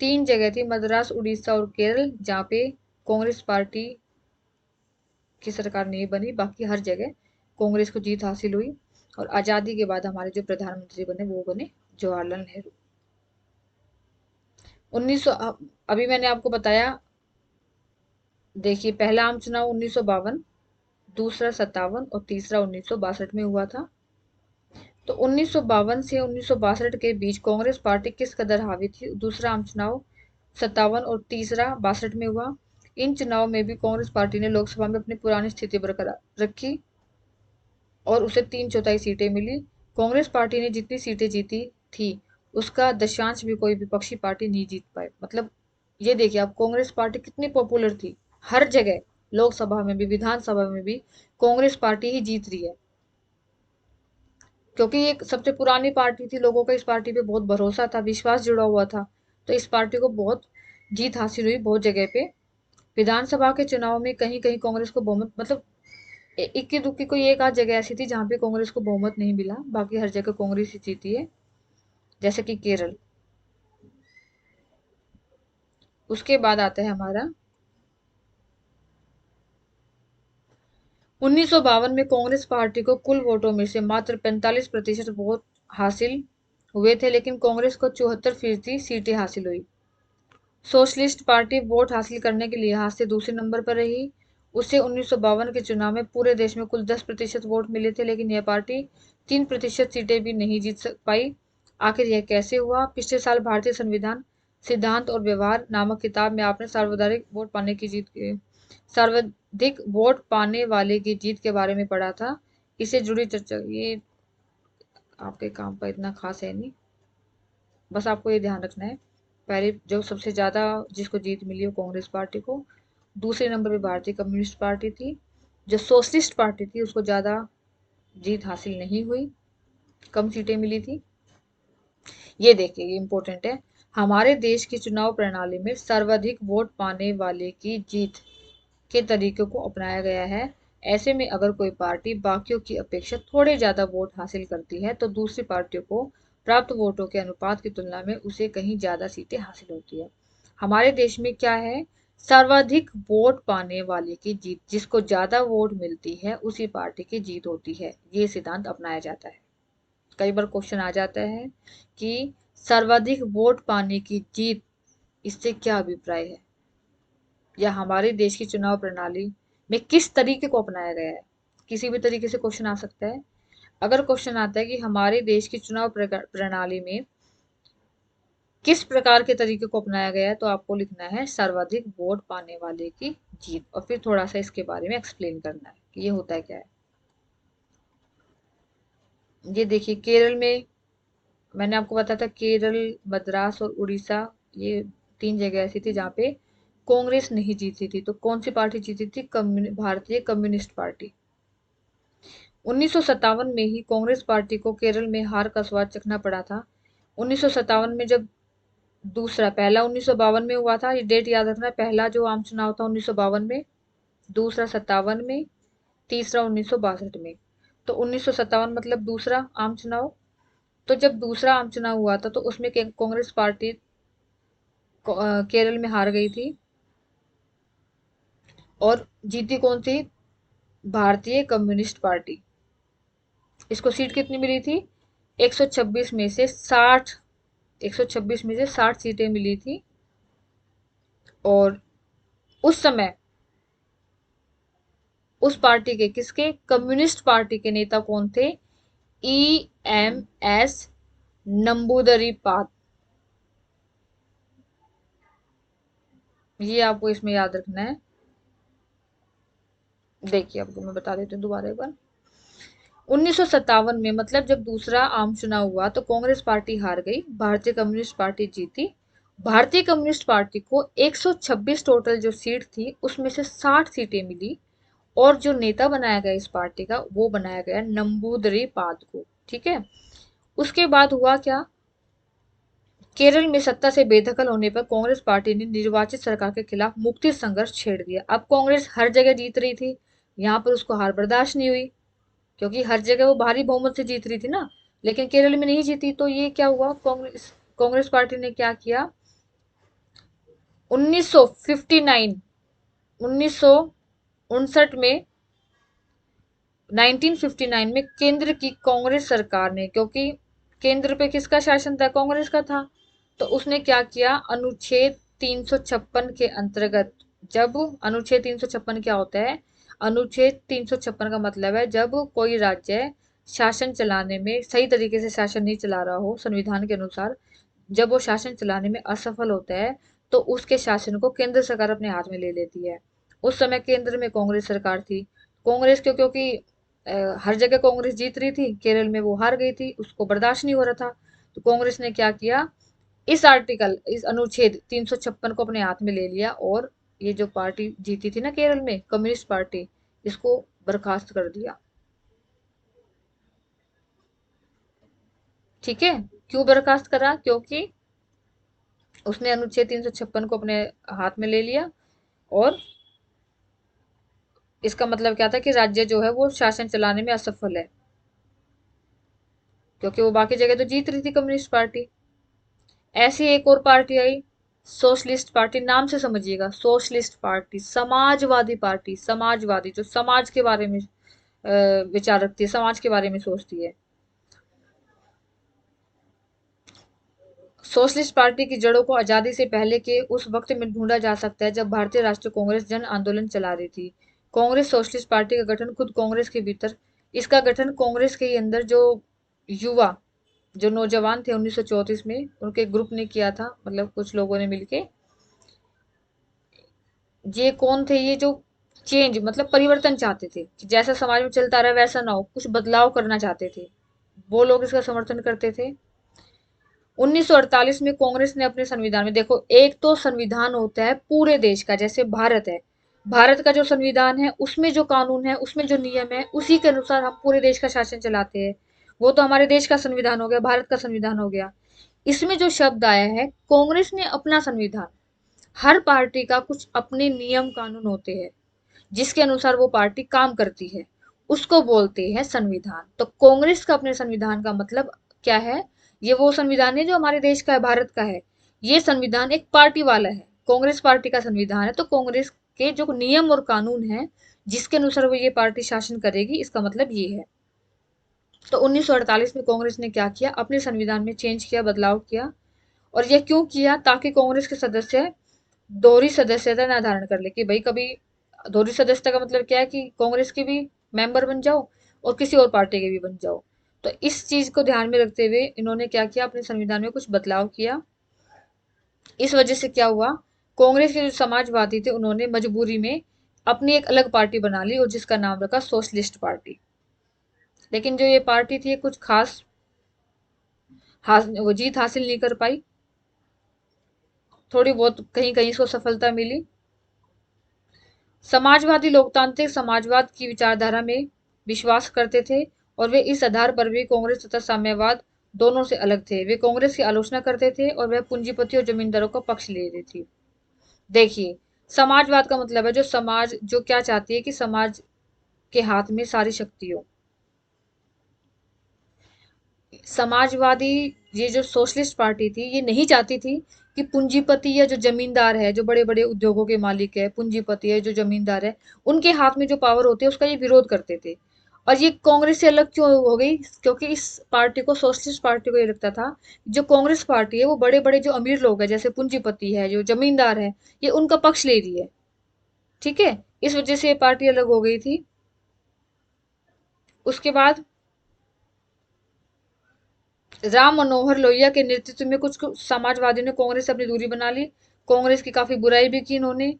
तीन जगह थी, मद्रास, उड़ीसा और केरल, जहाँ पे कांग्रेस पार्टी की सरकार नहीं बनी, बाकी हर जगह कांग्रेस को जीत हासिल हुई। और आजादी के बाद हमारे जो प्रधानमंत्री बने वो बने जवाहरलाल नेहरू। 1900, अभी मैंने आपको बताया, देखिए पहला आम चुनाव 1952, दूसरा 57 और तीसरा 1962 में हुआ था। तो 1952 से 1962 के बीच कांग्रेस पार्टी किस कदर हावी थी, दूसरा आम चुनाव 57 और तीसरा 62 में हुआ। इन चुनाव में भी कांग्रेस पार्टी ने लोकसभा में अपनी पुरानी स्थिति बरकरार रखी और उसे 3/4 सीटें मिली। कांग्रेस पार्टी ने जितनी सीटें जीती थी उसका दशांश भी कोई विपक्षी पार्टी नहीं जीत पाई। मतलब ये देखिए आप, कांग्रेस पार्टी कितनी पॉपुलर थी, हर जगह लोकसभा में भी विधानसभा में भी कांग्रेस पार्टी ही जीत रही है, क्योंकि ये सबसे पुरानी पार्टी थी, लोगों का इस पार्टी पे बहुत भरोसा था, विश्वास जुड़ा हुआ था। तो इस पार्टी को बहुत जीत हासिल हुई बहुत जगह पे। विधानसभा के चुनाव में कहीं कहीं कांग्रेस को बहुमत, मतलब इक्की दुक्की कोई एक आध जगह ऐसी थी जहां पे कांग्रेस को बहुमत नहीं मिला, बाकी हर जगह कांग्रेस ही जीती है, जैसे कि केरल। उसके बाद आता है हमारा 1952 में कांग्रेस पार्टी को कुल वोटों में से मात्र 45% वोट हासिल हुए थे, लेकिन कांग्रेस को 74% सीटें हासिल हुई। सोशलिस्ट पार्टी वोट हासिल करने के लिहाज से दूसरे नंबर पर रही। उसे 1952 के चुनाव में पूरे देश में कुल 10% वोट मिले थे, लेकिन यह पार्टी 3% सीटें भी नहीं जीत पाई। आखिर यह कैसे हुआ? पिछले साल भारतीय संविधान सिद्धांत और व्यवहार नामक किताब में आपने सर्वाधिक वोट पाने वाले की जीत के बारे में पढ़ा था। इससे जुड़ी चर्चा, ये आपके काम का इतना खास है नहीं, बस आपको ये ध्यान रखना है। पहले जो सबसे ज्यादा जिसको जीत मिली वो कांग्रेस पार्टी को, दूसरे नंबर पे भारतीय कम्युनिस्ट पार्टी थी। जो सोशलिस्ट पार्टी थी उसको ज्यादा जीत हासिल नहीं हुई, कम सीटें मिली थी। ये देखिए, ये इंपॉर्टेंट है। हमारे देश की चुनाव प्रणाली में सर्वाधिक वोट पाने वाले की जीत के तरीके को अपनाया गया है। ऐसे में अगर कोई पार्टी बाकियों की अपेक्षा थोड़े ज्यादा वोट हासिल करती है तो दूसरी पार्टियों को प्राप्त वोटों के अनुपात की तुलना में उसे कहीं ज्यादा सीटें हासिल होती है। हमारे देश में क्या है, सर्वाधिक वोट पाने वाले की जीत, जिसको ज्यादा वोट मिलती है उसी पार्टी की जीत होती है, ये सिद्धांत अपनाया जाता है। कई बार क्वेश्चन आ जाता है कि सर्वाधिक वोट पाने की जीत, इससे क्या अभिप्राय है, या हमारे देश की चुनाव प्रणाली में किस तरीके को अपनाया गया है। किसी भी तरीके से क्वेश्चन आ सकता है। अगर क्वेश्चन आता है कि हमारे देश की चुनाव प्रणाली में किस प्रकार के तरीके को अपनाया गया है, तो आपको लिखना है सर्वाधिक वोट पाने वाले की जीत, और फिर थोड़ा सा इसके बारे में एक्सप्लेन करना है कि ये होता है क्या है। ये देखिए, केरल में मैंने आपको बताया था, केरल, मद्रास और उड़ीसा, ये तीन जगह ऐसी थी जहाँ पे कांग्रेस नहीं जीती थी। तो कौन सी पार्टी जीती थी? भारतीय कम्युनिस्ट पार्टी। 1957 में ही कांग्रेस पार्टी को केरल में हार का स्वाद चखना पड़ा था। 1957 में जब पहला 1952 में हुआ था, ये डेट याद रखना। पहला जो आम चुनाव था 1952 में, दूसरा 57 में, तीसरा 1962 में। तो 1957 मतलब दूसरा आम चुनाव। तो जब दूसरा आम चुनाव हुआ था तो उसमें कांग्रेस पार्टी केरल में हार गई थी। और जीती कौन सी? भारतीय कम्युनिस्ट पार्टी। इसको सीट कितनी मिली थी? 126 में से 60, 126 में से 60 सीटें मिली थी। और उस समय उस पार्टी के, किसके? कम्युनिस्ट पार्टी के नेता कौन थे? E M S Namboodiripad. ये आपको इसमें याद रखना है। देखिए आपको मैं बता देती हूँ दोबारा एक बार। 1957 में मतलब जब दूसरा आम चुनाव हुआ तो कांग्रेस पार्टी हार गई, भारतीय कम्युनिस्ट पार्टी जीती। भारतीय कम्युनिस्ट पार्टी को 126 टोटल जो सीट थी उसमें से 60 सीटें मिली। और जो नेता बनाया गया इस पार्टी का, वो बनाया गया नंबूदरी पाद को। ठीक है। उसके बाद हुआ क्या? केरल में सत्ता से बेदखल होने पर कांग्रेस पार्टी ने निर्वाचित सरकार के खिलाफ मुक्ति संघर्ष छेड़ दिया। अब कांग्रेस हर जगह जीत रही थी, यहाँ पर उसको हार बर्दाश्त नहीं हुई, क्योंकि हर जगह वो भारी बहुमत से जीत रही थी ना, लेकिन केरल में नहीं जीती। तो ये क्या हुआ? कांग्रेस कांग्रेस पार्टी ने क्या किया? 1959 1959 में 1959 में केंद्र की कांग्रेस सरकार ने, क्योंकि केंद्र पे किसका शासन था? कांग्रेस का था। तो उसने क्या किया? अनुच्छेद 356 के अंतर्गत, जब अनुच्छेद 356 क्या होता है? अनुच्छेद 356 का मतलब है जब कोई राज्य शासन चलाने में सही तरीके से शासन नहीं चला रहा हो संविधान के अनुसार, जब वो शासन चलाने में असफल होता है तो उसके शासन को केंद्र सरकार अपने हाथ में ले लेती है। उस समय केंद्र में कांग्रेस सरकार थी। कांग्रेस क्योंकि हर जगह कांग्रेस जीत रही थी, केरल में वो हार गई थी, उसको बर्दाश्त नहीं हो रहा था। तो कांग्रेस ने क्या किया? इस अनुच्छेद 356 को अपने हाथ में ले लिया और ये जो पार्टी जीती थी ना केरल में, कम्युनिस्ट पार्टी, इसको बर्खास्त कर दिया। ठीक है। क्यों बर्खास्त करा? क्योंकि उसने अनुच्छेद 356 को अपने हाथ में ले लिया। और इसका मतलब क्या था कि राज्य जो है वो शासन चलाने में असफल है, क्योंकि वो बाकी जगह तो जीत रही थी कम्युनिस्ट पार्टी। ऐसी एक और पार्टी आई, सोशलिस्ट पार्टी। नाम से समझिएगा, socialist party, Samajwadi party. Samajwadi, जो समाज के बारे में विचार रखती है, समाज के बारे में सोचती है। सोशलिस्ट पार्टी की जड़ों को आजादी से पहले के उस वक्त में ढूंढा जा सकता है जब भारतीय राष्ट्रीय कांग्रेस जन आंदोलन चला रही थी। कांग्रेस सोशलिस्ट पार्टी का गठन खुद कांग्रेस के भीतर, इसका गठन कांग्रेस के अंदर जो युवा, जो नौजवान थे 1934 में, उनके ग्रुप ने किया था, मतलब कुछ लोगों ने मिलके। ये कौन थे? ये जो चेंज मतलब परिवर्तन चाहते थे कि जैसा समाज में चलता रहा वैसा ना हो, कुछ बदलाव करना चाहते थे, वो लोग इसका समर्थन करते थे। 1948 में कांग्रेस ने अपने संविधान में, देखो एक तो संविधान होता है पूरे देश का, जैसे भारत है, भारत का जो संविधान है उसमें जो कानून है, उसमें जो नियम है, उसी के अनुसार हम पूरे देश का शासन चलाते हैं। वो तो हमारे देश का संविधान हो गया, भारत का संविधान हो गया। इसमें जो शब्द आया है कांग्रेस ने अपना संविधान, हर पार्टी का कुछ अपने नियम कानून होते हैं जिसके अनुसार वो पार्टी काम करती है, उसको बोलते हैं संविधान। तो कांग्रेस का अपने संविधान का मतलब क्या है? ये वो संविधान है जो हमारे देश का है, भारत का है। ये संविधान एक पार्टी वाला है, कांग्रेस पार्टी का संविधान है। तो कांग्रेस के जो नियम और कानून है जिसके अनुसार वो ये पार्टी शासन करेगी, इसका मतलब ये है। तो 1948 में कांग्रेस ने क्या किया? अपने संविधान में चेंज किया, बदलाव किया। और यह क्यों किया? ताकि कांग्रेस के सदस्य दोहरी सदस्यता न धारण कर ले, कि भाई कभी दोहरी सदस्यता का मतलब क्या है कि कांग्रेस के भी मेंबर बन जाओ और किसी और पार्टी के भी बन जाओ। तो इस चीज को ध्यान में रखते हुए इन्होंने क्या किया? अपने संविधान में कुछ बदलाव किया। इस वजह से क्या हुआ? कांग्रेस के जो समाजवादी थे उन्होंने मजबूरी में अपनी एक अलग पार्टी बना ली और जिसका नाम रखा सोशलिस्ट पार्टी। लेकिन जो ये पार्टी थी कुछ खास वो जीत हासिल नहीं कर पाई। थोड़ी बहुत कहीं कहीं इसको सफलता मिली। समाजवादी लोकतांत्रिक समाजवाद की विचारधारा में विश्वास करते थे और वे इस आधार पर भी कांग्रेस तथा साम्यवाद दोनों से अलग थे। वे कांग्रेस की आलोचना करते थे और वह पूंजीपतियों और जमींदारों का पक्ष ले रही थी। देखिए, समाजवाद का मतलब है जो समाज जो क्या चाहती है कि समाज के हाथ में सारी शक्ति हो। समाजवादी ये जो सोशलिस्ट पार्टी थी ये नहीं चाहती थी कि पूंजीपति या जो जमींदार है, जो बड़े बड़े उद्योगों के मालिक है, पूंजीपति है, जो जमींदार है, उनके हाथ में जो पावर होती है उसका ये विरोध करते थे। और ये कांग्रेस से अलग क्यों हो गई? क्योंकि इस पार्टी को, सोशलिस्ट पार्टी को ये लगता था जो कांग्रेस पार्टी है वो बड़े बड़े जो अमीर लोग हैं, जैसे पूंजीपति है, जो जमींदार है, ये उनका पक्ष ले रही है। ठीक है, इस वजह से ये पार्टी अलग हो गई थी। उसके बाद राम मनोहर लोहिया के नेतृत्व में कुछ समाजवादियों ने कांग्रेस से अपनी दूरी बना ली। कांग्रेस की काफी बुराई भी की इन्होंने।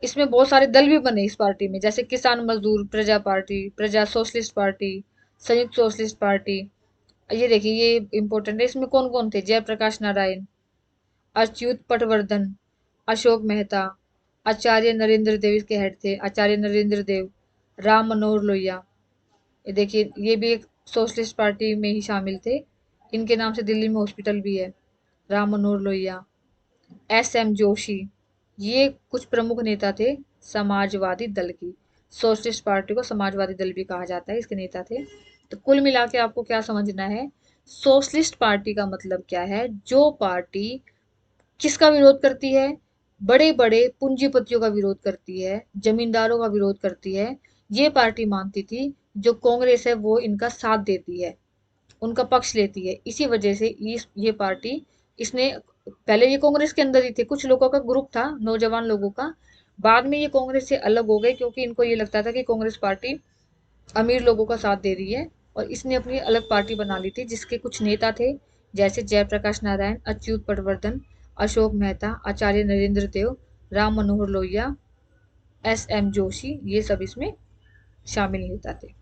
इसमें बहुत सारे दल भी बने इस पार्टी में, जैसे किसान मजदूर प्रजा पार्टी, प्रजा सोशलिस्ट पार्टी, संयुक्त सोशलिस्ट पार्टी। ये देखिए, ये इंपॉर्टेंट है। इसमें कौन कौन थे? जयप्रकाश नारायण, अच्युत पटवर्धन, अशोक मेहता, आचार्य नरेंद्र देव इसके हेड थे, आचार्य नरेंद्र देव, राम मनोहर लोहिया। ये देखिए, ये भी एक सोशलिस्ट पार्टी में ही शामिल थे। इनके नाम से दिल्ली में हॉस्पिटल भी है। राम मनोहर लोहिया, एस एम जोशी, ये कुछ प्रमुख नेता थे समाजवादी दल की। सोशलिस्ट पार्टी को समाजवादी दल भी कहा जाता है, इसके नेता थे। तो कुल मिला के आपको क्या समझना है? सोशलिस्ट पार्टी का मतलब क्या है? जो पार्टी किसका विरोध करती है? बड़े बड़े पूंजीपतियों का विरोध करती है, जमींदारों का विरोध करती है। ये पार्टी मानती थी जो कांग्रेस है वो इनका साथ देती है, उनका पक्ष लेती है। इसी वजह से इस ये पार्टी, इसने पहले ये कांग्रेस के अंदर ही थे, कुछ लोगों का ग्रुप था, नौजवान लोगों का। बाद में ये कांग्रेस से अलग हो गए क्योंकि इनको ये लगता था कि कांग्रेस पार्टी अमीर लोगों का साथ दे रही है, और इसने अपनी अलग पार्टी बना ली थी जिसके कुछ नेता थे, जैसे जयप्रकाश नारायण, अच्युत पटवर्धन, अशोक मेहता, आचार्य नरेंद्र देव, राम मनोहर लोहिया, एस एम जोशी, ये सब इसमें शामिल नेता थे।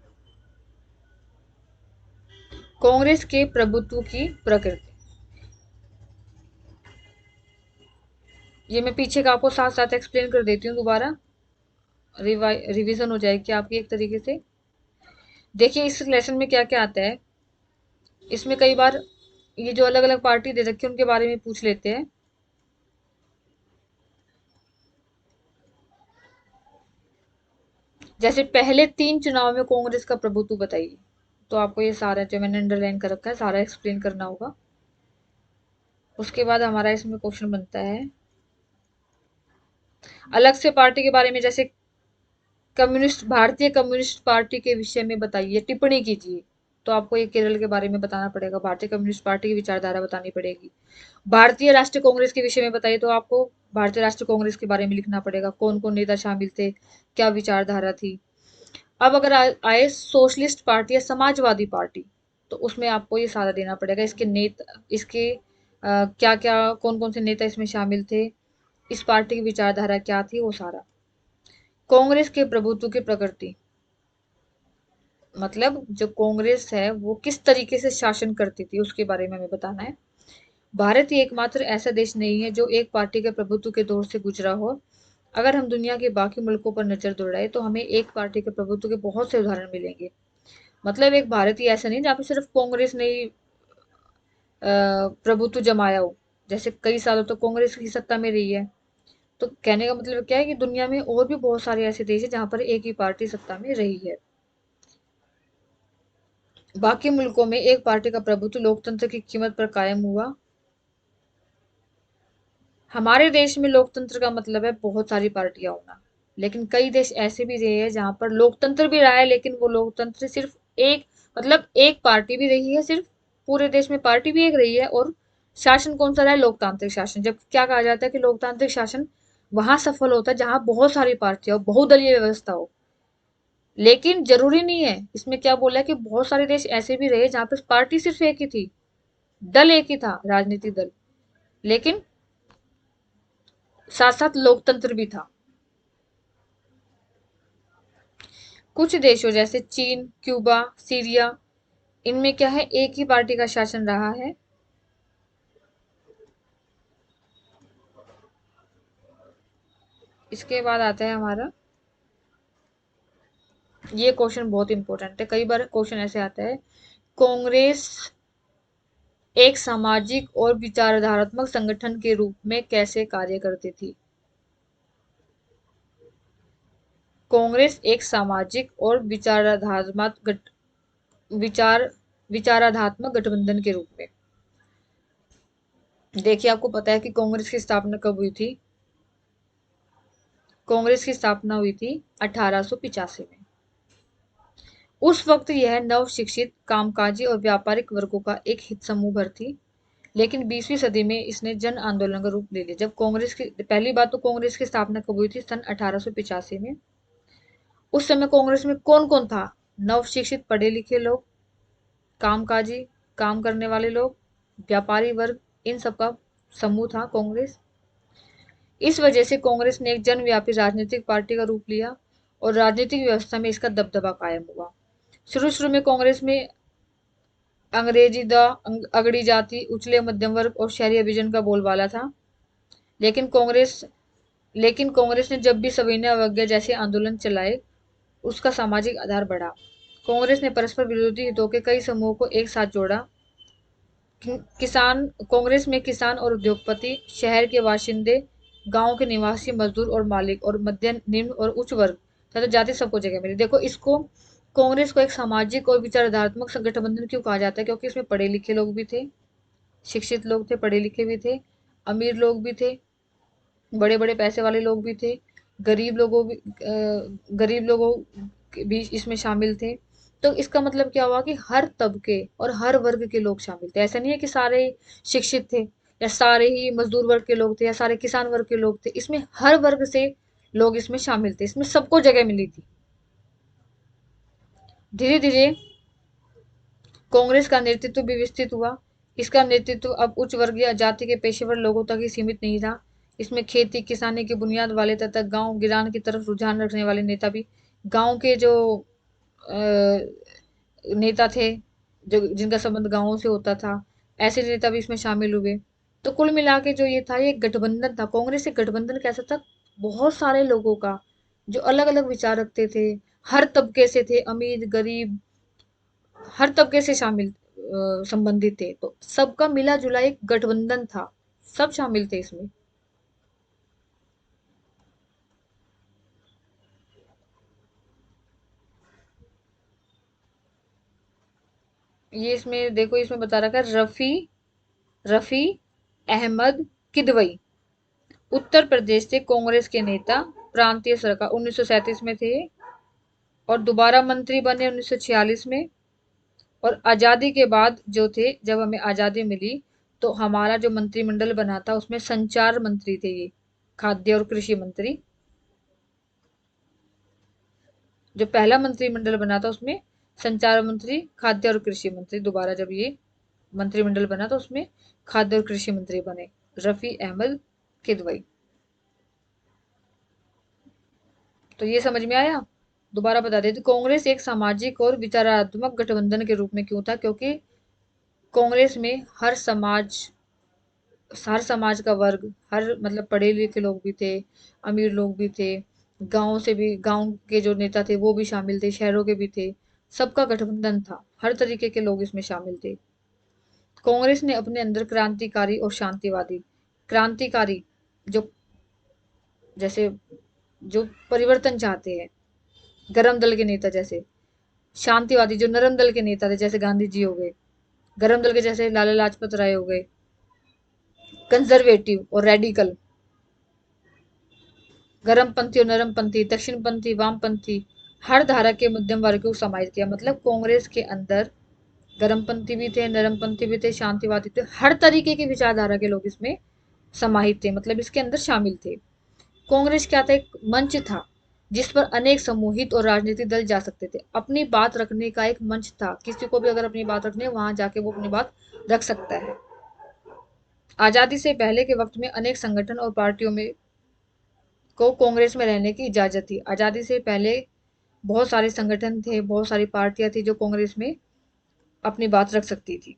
कांग्रेस के प्रभुत्व की प्रकृति, ये मैं पीछे का आपको साथ साथ एक्सप्लेन कर देती हूँ दोबारा, रिवीजन हो जाएगी आपकी एक तरीके से। देखिए, इस लेसन में क्या क्या आता है। इसमें कई बार ये जो अलग अलग पार्टी दे रखी है उनके बारे में पूछ लेते हैं। जैसे पहले 3 चुनाव में कांग्रेस का प्रभुत्व बताइए। तो आपको ये सारा जो मैंने अंडरलाइन कर रखा है सारा एक्सप्लेन करना होगा। उसके बाद हमारा इसमें क्वेश्चन बनता है अलग से पार्टी के बारे में, जैसे कम्युनिस्ट, भारतीय कम्युनिस्ट पार्टी के विषय में बताइए, टिप्पणी कीजिए। तो आपको ये केरल के बारे में बताना पड़ेगा, भारतीय कम्युनिस्ट पार्टी की विचारधारा बतानी पड़ेगी। भारतीय राष्ट्रीय कांग्रेस के विषय में बताइए, तो आपको भारतीय राष्ट्रीय कांग्रेस के बारे में लिखना पड़ेगा, कौन कौन नेता शामिल थे, क्या विचारधारा थी। अब अगर आए सोशलिस्ट पार्टी या समाजवादी पार्टी, तो उसमें आपको ये सारा देना पड़ेगा, इसके नेता, इसके क्या क्या, कौन कौन से नेता इसमें शामिल थे, इस पार्टी की विचारधारा क्या थी, वो सारा। कांग्रेस के प्रभुत्व की प्रकृति, मतलब जो कांग्रेस है वो किस तरीके से शासन करती थी उसके बारे में हमें बताना है। भारत ही एकमात्र ऐसा देश नहीं है जो एक पार्टी के प्रभुत्व के दौर से गुजरा हो। अगर हम दुनिया के बाकी मुल्कों पर नजर दौड़ाए तो हमें एक पार्टी के प्रभुत्व के बहुत से उदाहरण मिलेंगे। मतलब एक भारत ही ऐसा नहीं जहाँ पे सिर्फ कांग्रेस ने ही प्रभुत्व जमाया हो। जैसे कई सालों तो कांग्रेस की सत्ता में रही है। तो कहने का मतलब क्या है कि दुनिया में और भी बहुत सारे ऐसे देश हैं जहाँ पर एक ही पार्टी सत्ता में रही है। बाकी मुल्कों में एक पार्टी का प्रभुत्व लोकतंत्र की कीमत पर कायम हुआ। हमारे देश में लोकतंत्र का मतलब है बहुत सारी पार्टियां होना, लेकिन कई देश ऐसे भी रहे हैं जहां पर लोकतंत्र भी रहा है, लेकिन वो लोकतंत्र सिर्फ एक, मतलब एक पार्टी भी रही है सिर्फ, पूरे देश में पार्टी भी एक रही है, और शासन कौन सा रहा है? लोकतांत्रिक शासन। जब क्या कहा जाता है कि लोकतांत्रिक शासन वहां सफल होता है जहां बहुत सारी पार्टियां हो, बहुदलीय व्यवस्था हो। लेकिन जरूरी नहीं है, इसमें क्या बोला है कि बहुत सारे देश ऐसे भी रहे जहां पर पार्टी सिर्फ एक ही थी, दल एक ही था, राजनीतिक दल, लेकिन साथ साथ लोकतंत्र भी था। कुछ देशों जैसे चीन, क्यूबा, सीरिया, इनमें क्या है, एक ही पार्टी का शासन रहा है। इसके बाद आता है हमारा, ये क्वेश्चन बहुत इंपॉर्टेंट है, कई बार क्वेश्चन ऐसे आता है, कांग्रेस एक सामाजिक और विचारधारात्मक संगठन के रूप में कैसे कार्य करती थी? कांग्रेस एक सामाजिक और विचार विचाराधात्मक गठबंधन के रूप में। देखिए, आपको पता है कि कांग्रेस की स्थापना कब हुई थी? कांग्रेस की स्थापना हुई थी 1885 में। उस वक्त यह नव शिक्षित, कामकाजी और व्यापारिक वर्गों का एक हित समूह भर थी, लेकिन 20वीं सदी में इसने जन आंदोलन का रूप ले लिया। जब कांग्रेस की पहली बात, तो कांग्रेस की स्थापना कब हुई थी? सन 1885 में। उस समय कांग्रेस में कौन कौन था? नव शिक्षित, पढ़े लिखे लोग, कामकाजी, काम करने वाले लोग, व्यापारी वर्ग, इन सबका समूह था कांग्रेस। इस वजह से कांग्रेस ने एक जनव्यापी राजनीतिक पार्टी का रूप लिया और राजनीतिक व्यवस्था में इसका दबदबा कायम हुआ। शुरू शुरू में कांग्रेस में अंग्रेजी द अगड़ी जाति, उछले मध्यम वर्ग और शहरी अभिजन का बोलबाला था। लेकिन कांग्रेस लेकिन कांग्रेस ने जब भी सविनय अवज्ञा जैसे आंदोलन चलाए, उसका सामाजिक आधार बढ़ा। कांग्रेस ने परस्पर विरोधी हितों के कई समूहों को एक साथ जोड़ा। किसान कांग्रेस में किसान और उद्योगपति, शहर के बाशिंदे, गांव के निवासी, मजदूर और मालिक, और मध्य, निम्न और उच्च वर्ग तथा जाति सबको जगह मिली। देखो, इसको कांग्रेस को एक सामाजिक और विचारधात्मक गठबंधन क्यों कहा जाता है? क्योंकि इसमें पढ़े लिखे लोग भी थे, शिक्षित लोग थे, पढ़े लिखे भी थे, अमीर लोग भी थे, बड़े बड़े पैसे वाले लोग भी थे, गरीब लोगों भी इसमें शामिल थे। तो इसका मतलब क्या हुआ कि हर तबके और हर वर्ग के लोग शामिल थे। ऐसा नहीं है कि सारे शिक्षित थे, या सारे ही मजदूर वर्ग के लोग थे, या सारे किसान वर्ग के लोग थे। इसमें हर वर्ग से लोग इसमें शामिल थे, इसमें सबको जगह मिली थी। धीरे धीरे कांग्रेस का नेतृत्व भी विस्तृत हुआ। इसका नेतृत्व अब उच्च वर्गीय जाति के पेशेवर लोगों तक ही सीमित नहीं था। इसमें खेती किसानी की बुनियाद वाले तथा गांव गिरान की तरफ रुझान रखने वाले नेता भी, गांव के जो नेता थे, जो जिनका संबंध गांवों से होता था, ऐसे नेता भी इसमें शामिल हुए। तो कुल मिला के जो ये था, ये गठबंधन था। कांग्रेस एक गठबंधन कैसा था? बहुत सारे लोगों का, जो अलग अलग विचार रखते थे, हर तबके से थे, अमीर गरीब, हर तबके से शामिल संबंधित थे। तो सबका मिला जुला एक गठबंधन था, सब शामिल थे इसमें। ये इसमें देखो, इसमें बता रखा है, रफी रफी अहमद किदवई उत्तर प्रदेश से कांग्रेस के नेता, प्रांतीय सरकार 1937 में थे, और दोबारा मंत्री बने 1946 में। और आजादी के बाद जो थे, जब हमें आजादी मिली, तो हमारा जो मंत्रिमंडल बना था, उसमें संचार मंत्री थे ये, खाद्य और कृषि मंत्री। जो पहला मंत्रिमंडल बना था, उसमें संचार मंत्री, खाद्य और कृषि मंत्री। दोबारा जब ये मंत्रिमंडल बना, तो उसमें खाद्य और कृषि मंत्री बने रफी अहमद किदवई। तो ये समझ में आया? दोबारा बता देती, कांग्रेस एक सामाजिक और विचारात्मक गठबंधन के रूप में क्यों था? क्योंकि कांग्रेस में हर समाज का वर्ग, हर मतलब पढ़े लिखे लोग भी थे, अमीर लोग भी थे, गांव से भी, गांव के जो नेता थे वो भी शामिल थे, शहरों के भी थे। सबका गठबंधन था, हर तरीके के लोग इसमें शामिल थे। कांग्रेस ने अपने अंदर क्रांतिकारी और शांतिवादी, क्रांतिकारी जो, जैसे जो परिवर्तन चाहते हैं, गरम दल के नेता जैसे, शांतिवादी जो नरम दल के नेता थे, जैसे गांधी जी हो गए, गरम दल के जैसे लाला लाजपत राय हो गए, कंजर्वेटिव और रेडिकल, गरमपंथी और नरमपंथी, दक्षिणपंथी, वामपंथी, हर धारा के मध्यम वर्ग को समाहित किया। मतलब कांग्रेस के अंदर गरमपंथी भी थे, नरमपंथी भी थे, शांतिवादी थे, हर तरीके की विचारधारा के लोग इसमें समाहित थे, मतलब इसके अंदर शामिल थे। कांग्रेस क्या था? एक मंच था जिस पर अनेक समूहित और राजनीतिक दल जा सकते थे। अपनी बात रखने का एक मंच था, किसी को भी अगर अपनी बात रखनी है, वहां जाके वो अपनी बात रख सकता है। आजादी से पहले के वक्त में अनेक संगठन और पार्टियों में को कांग्रेस में रहने की इजाजत थी। आजादी से पहले बहुत सारे संगठन थे, बहुत सारी पार्टियां थी जो कांग्रेस में अपनी बात रख सकती थी।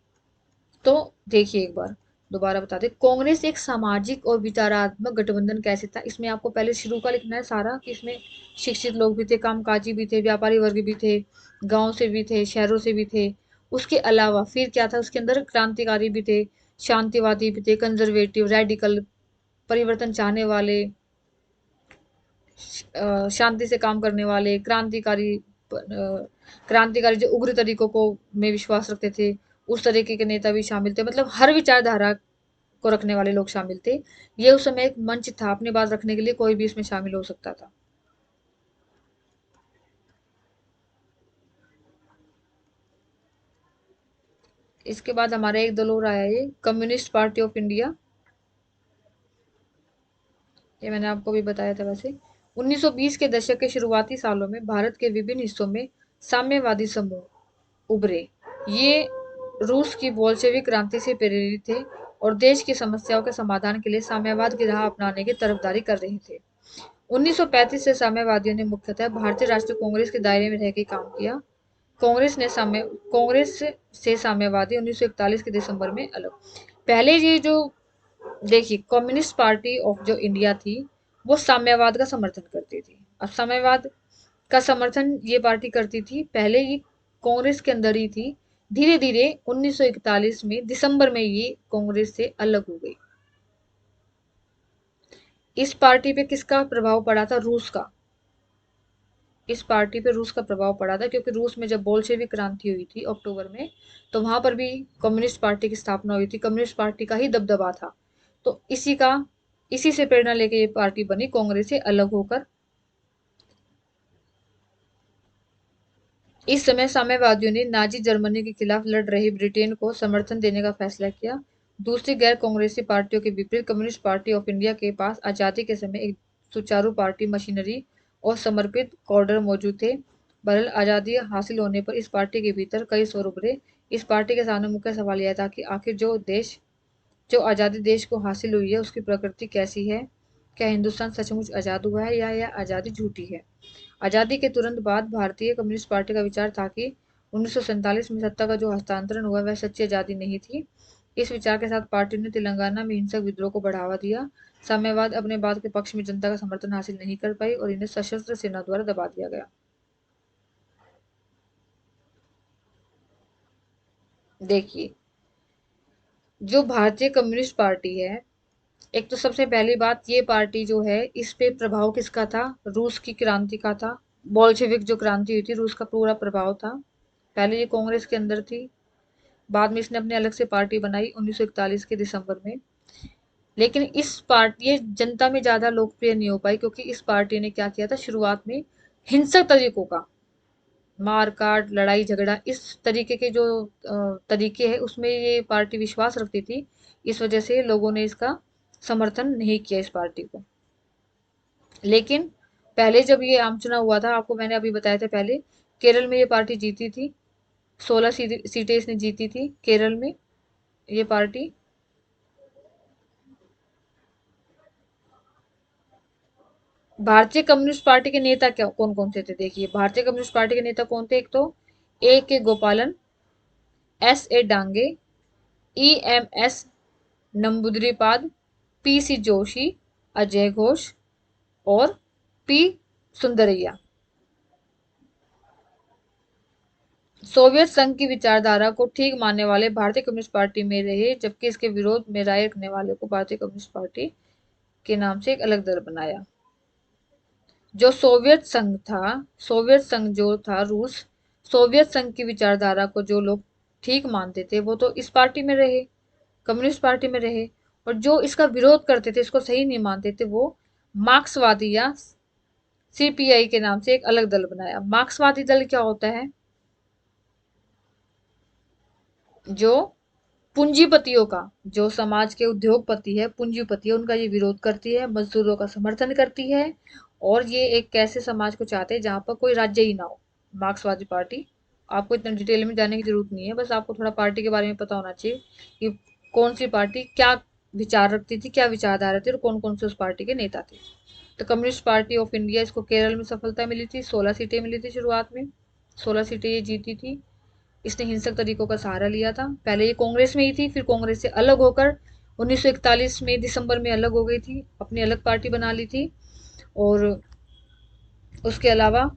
तो देखिए एक बार, दोबारा बता दें, कांग्रेस एक सामाजिक और विचारात्मक गठबंधन कैसे था, इसमें आपको पहले शुरू का लिखना है सारा कि इसमें शिक्षित लोग भी थे, कामकाजी भी थे, व्यापारी वर्ग भी थे, गांव से भी थे, शहरों से भी थे। उसके अलावा फिर क्या था, उसके अंदर क्रांतिकारी भी थे, शांतिवादी भी थे, कंजर्वेटिव, रेडिकल, परिवर्तन चाहने वाले, शांति से काम करने वाले, क्रांतिकारी जो उग्र तरीकों को में विश्वास रखते थे, उस तरीके के नेता भी शामिल थे। मतलब हर विचारधारा को रखने वाले लोग शामिल थे। ये उस समय एक मंच था, अपनी बात रखने के लिए कोई भी इसमें शामिल हो सकता था। इसके बाद हमारा एक दल और आया, ये कम्युनिस्ट पार्टी ऑफ इंडिया। ये मैंने आपको भी बताया था वैसे। 1920 के दशक के शुरुआती सालों में भारत के विभिन्न हिस्सों में साम्यवादी समूह उभरे। ये रूस की बोल्शेविक क्रांति से प्रेरित थे और देश की समस्याओं के समाधान के लिए साम्यवाद की राह अपनाने की तरफदारी कर रहे थे। 1935 से साम्यवादियों ने मुख्यतः भारतीय राष्ट्रीय कांग्रेस के दायरे में रहकर काम किया। कांग्रेस से साम्यवादी 1941 के दिसंबर में अलग। पहले ये जो देखिए, कम्युनिस्ट पार्टी ऑफ जो इंडिया थी, वो साम्यवाद का समर्थन करती थी। अब साम्यवाद का समर्थन ये पार्टी करती थी, पहले ये कांग्रेस के अंदर ही थी। धीरे धीरे 1941 में दिसंबर में ये कांग्रेस से अलग हो गई। इस पार्टी पे किसका प्रभाव पड़ा था? रूस का। इस पार्टी पे रूस का प्रभाव पड़ा था, क्योंकि रूस में जब बोल्शेविक क्रांति हुई थी अक्टूबर में, तो वहां पर भी कम्युनिस्ट पार्टी की स्थापना हुई थी, कम्युनिस्ट पार्टी का ही दबदबा था। तो इसी से प्रेरणा लेके ये पार्टी बनी, कांग्रेस से अलग होकर। इस समय साम्यवादियों ने नाजी जर्मनी के खिलाफ लड़ रही ब्रिटेन को समर्थन देने का फैसला किया। दूसरी गैर कांग्रेसी पार्टियों के विपरीत कम्युनिस्ट पार्टी ऑफ इंडिया के पास आजादी के समय एक सुचारू पार्टी मशीनरी और समर्पित कॉर्डर मौजूद थे। बहरहाल आजादी हासिल होने पर इस पार्टी के भीतर कई स्वर उभरे। इस पार्टी के सामने मुख्य सवाल यह था कि आखिर जो आज़ादी देश को हासिल हुई है, उसकी प्रकृति कैसी है? क्या हिंदुस्तान सचमुच आज़ाद हुआ है या यह आज़ादी झूठी है? आज़ादी के तुरंत बाद भारतीय कम्युनिस्ट पार्टी का विचार था कि 1947 में सत्ता का जो हस्तांतरण हुआ वह सच्ची आज़ादी नहीं थी। इस विचार के साथ पार्टी ने तेलंगाना में हिंसक विद्रोह को बढ़ावा दिया। साम्यवाद अपने बात के पक्ष में जनता का समर्थन हासिल नहीं कर पाई और इन्हें सशस्त्र सेना द्वारा दबा दिया गया। देखिए, जो भारतीय कम्युनिस्ट पार्टी है, एक तो सबसे पहली बात, ये पार्टी जो है, इस पे प्रभाव किसका था? रूस की क्रांति का था। बोल्शेविक जो क्रांति हुई थी, रूस का पूरा प्रभाव था। पहले ये कांग्रेस के अंदर थी, बाद में इसने अपने अलग से पार्टी बनाई 1941 के दिसंबर में। लेकिन इस पार्टी ये जनता में ज्यादा लोकप्रिय नहीं हो पाई, क्योंकि इस पार्टी ने क्या किया था शुरुआत में, हिंसक तरीकों का, मार काट, लड़ाई झगड़ा, इस तरीके के जो तरीके हैं, उसमें ये पार्टी विश्वास रखती थी। इस वजह से लोगों ने इसका समर्थन नहीं किया इस पार्टी को। लेकिन पहले जब ये आम चुनाव हुआ था, आपको मैंने अभी बताया था पहले, केरल में ये पार्टी जीती थी। 16 सीटें इसने जीती थी केरल में, ये पार्टी। भारतीय कम्युनिस्ट पार्टी के नेता क्या कौन कौन से थे? देखिए, भारतीय कम्युनिस्ट पार्टी के नेता कौन थे? एक तो A K Gopalan, S A Dange, E M S Namboodiripad, P C Joshi, Ajay Ghosh और पी सुंदरैया। सोवियत संघ की विचारधारा को ठीक मानने वाले भारतीय कम्युनिस्ट पार्टी में रहे, जबकि इसके विरोध में राय रखने वाले को भारतीय कम्युनिस्ट पार्टी के नाम से एक अलग दल बनाया। जो सोवियत संघ था, सोवियत संघ जो था रूस, सोवियत संघ की विचारधारा को जो लोग ठीक मानते थे, वो तो इस पार्टी में रहे, कम्युनिस्ट पार्टी में रहे। और जो इसका विरोध करते थे, इसको सही नहीं मानते थे, वो मार्क्सवादी या सीपीआई के नाम से एक अलग दल बनाया। मार्क्सवादी दल क्या होता है? जो पूंजीपतियों का, जो समाज के उद्योगपति है, पूंजीपति है, उनका ये विरोध करती है, मजदूरों का समर्थन करती है। और ये एक ऐसे समाज को चाहते हैं जहां पर कोई राज्य ही ना हो, मार्क्सवादी पार्टी। आपको इतना डिटेल में जाने की जरूरत नहीं है, बस आपको थोड़ा पार्टी के बारे में पता होना चाहिए कि कौन सी पार्टी क्या विचार रखती थी, क्या विचारधारा थी और कौन कौन से उस पार्टी के नेता थे। तो कम्युनिस्ट पार्टी ऑफ इंडिया, इसको केरल में सफलता मिली थी, 16 सीटें मिली थी शुरुआत में, 16 सीटें ये जीती थी। इसने हिंसक तरीकों का सहारा लिया था। पहले ये कांग्रेस में ही थी, फिर कांग्रेस से अलग होकर 1941 में दिसंबर में अलग हो गई थी, अपनी अलग पार्टी बना ली थी। और उसके अलावा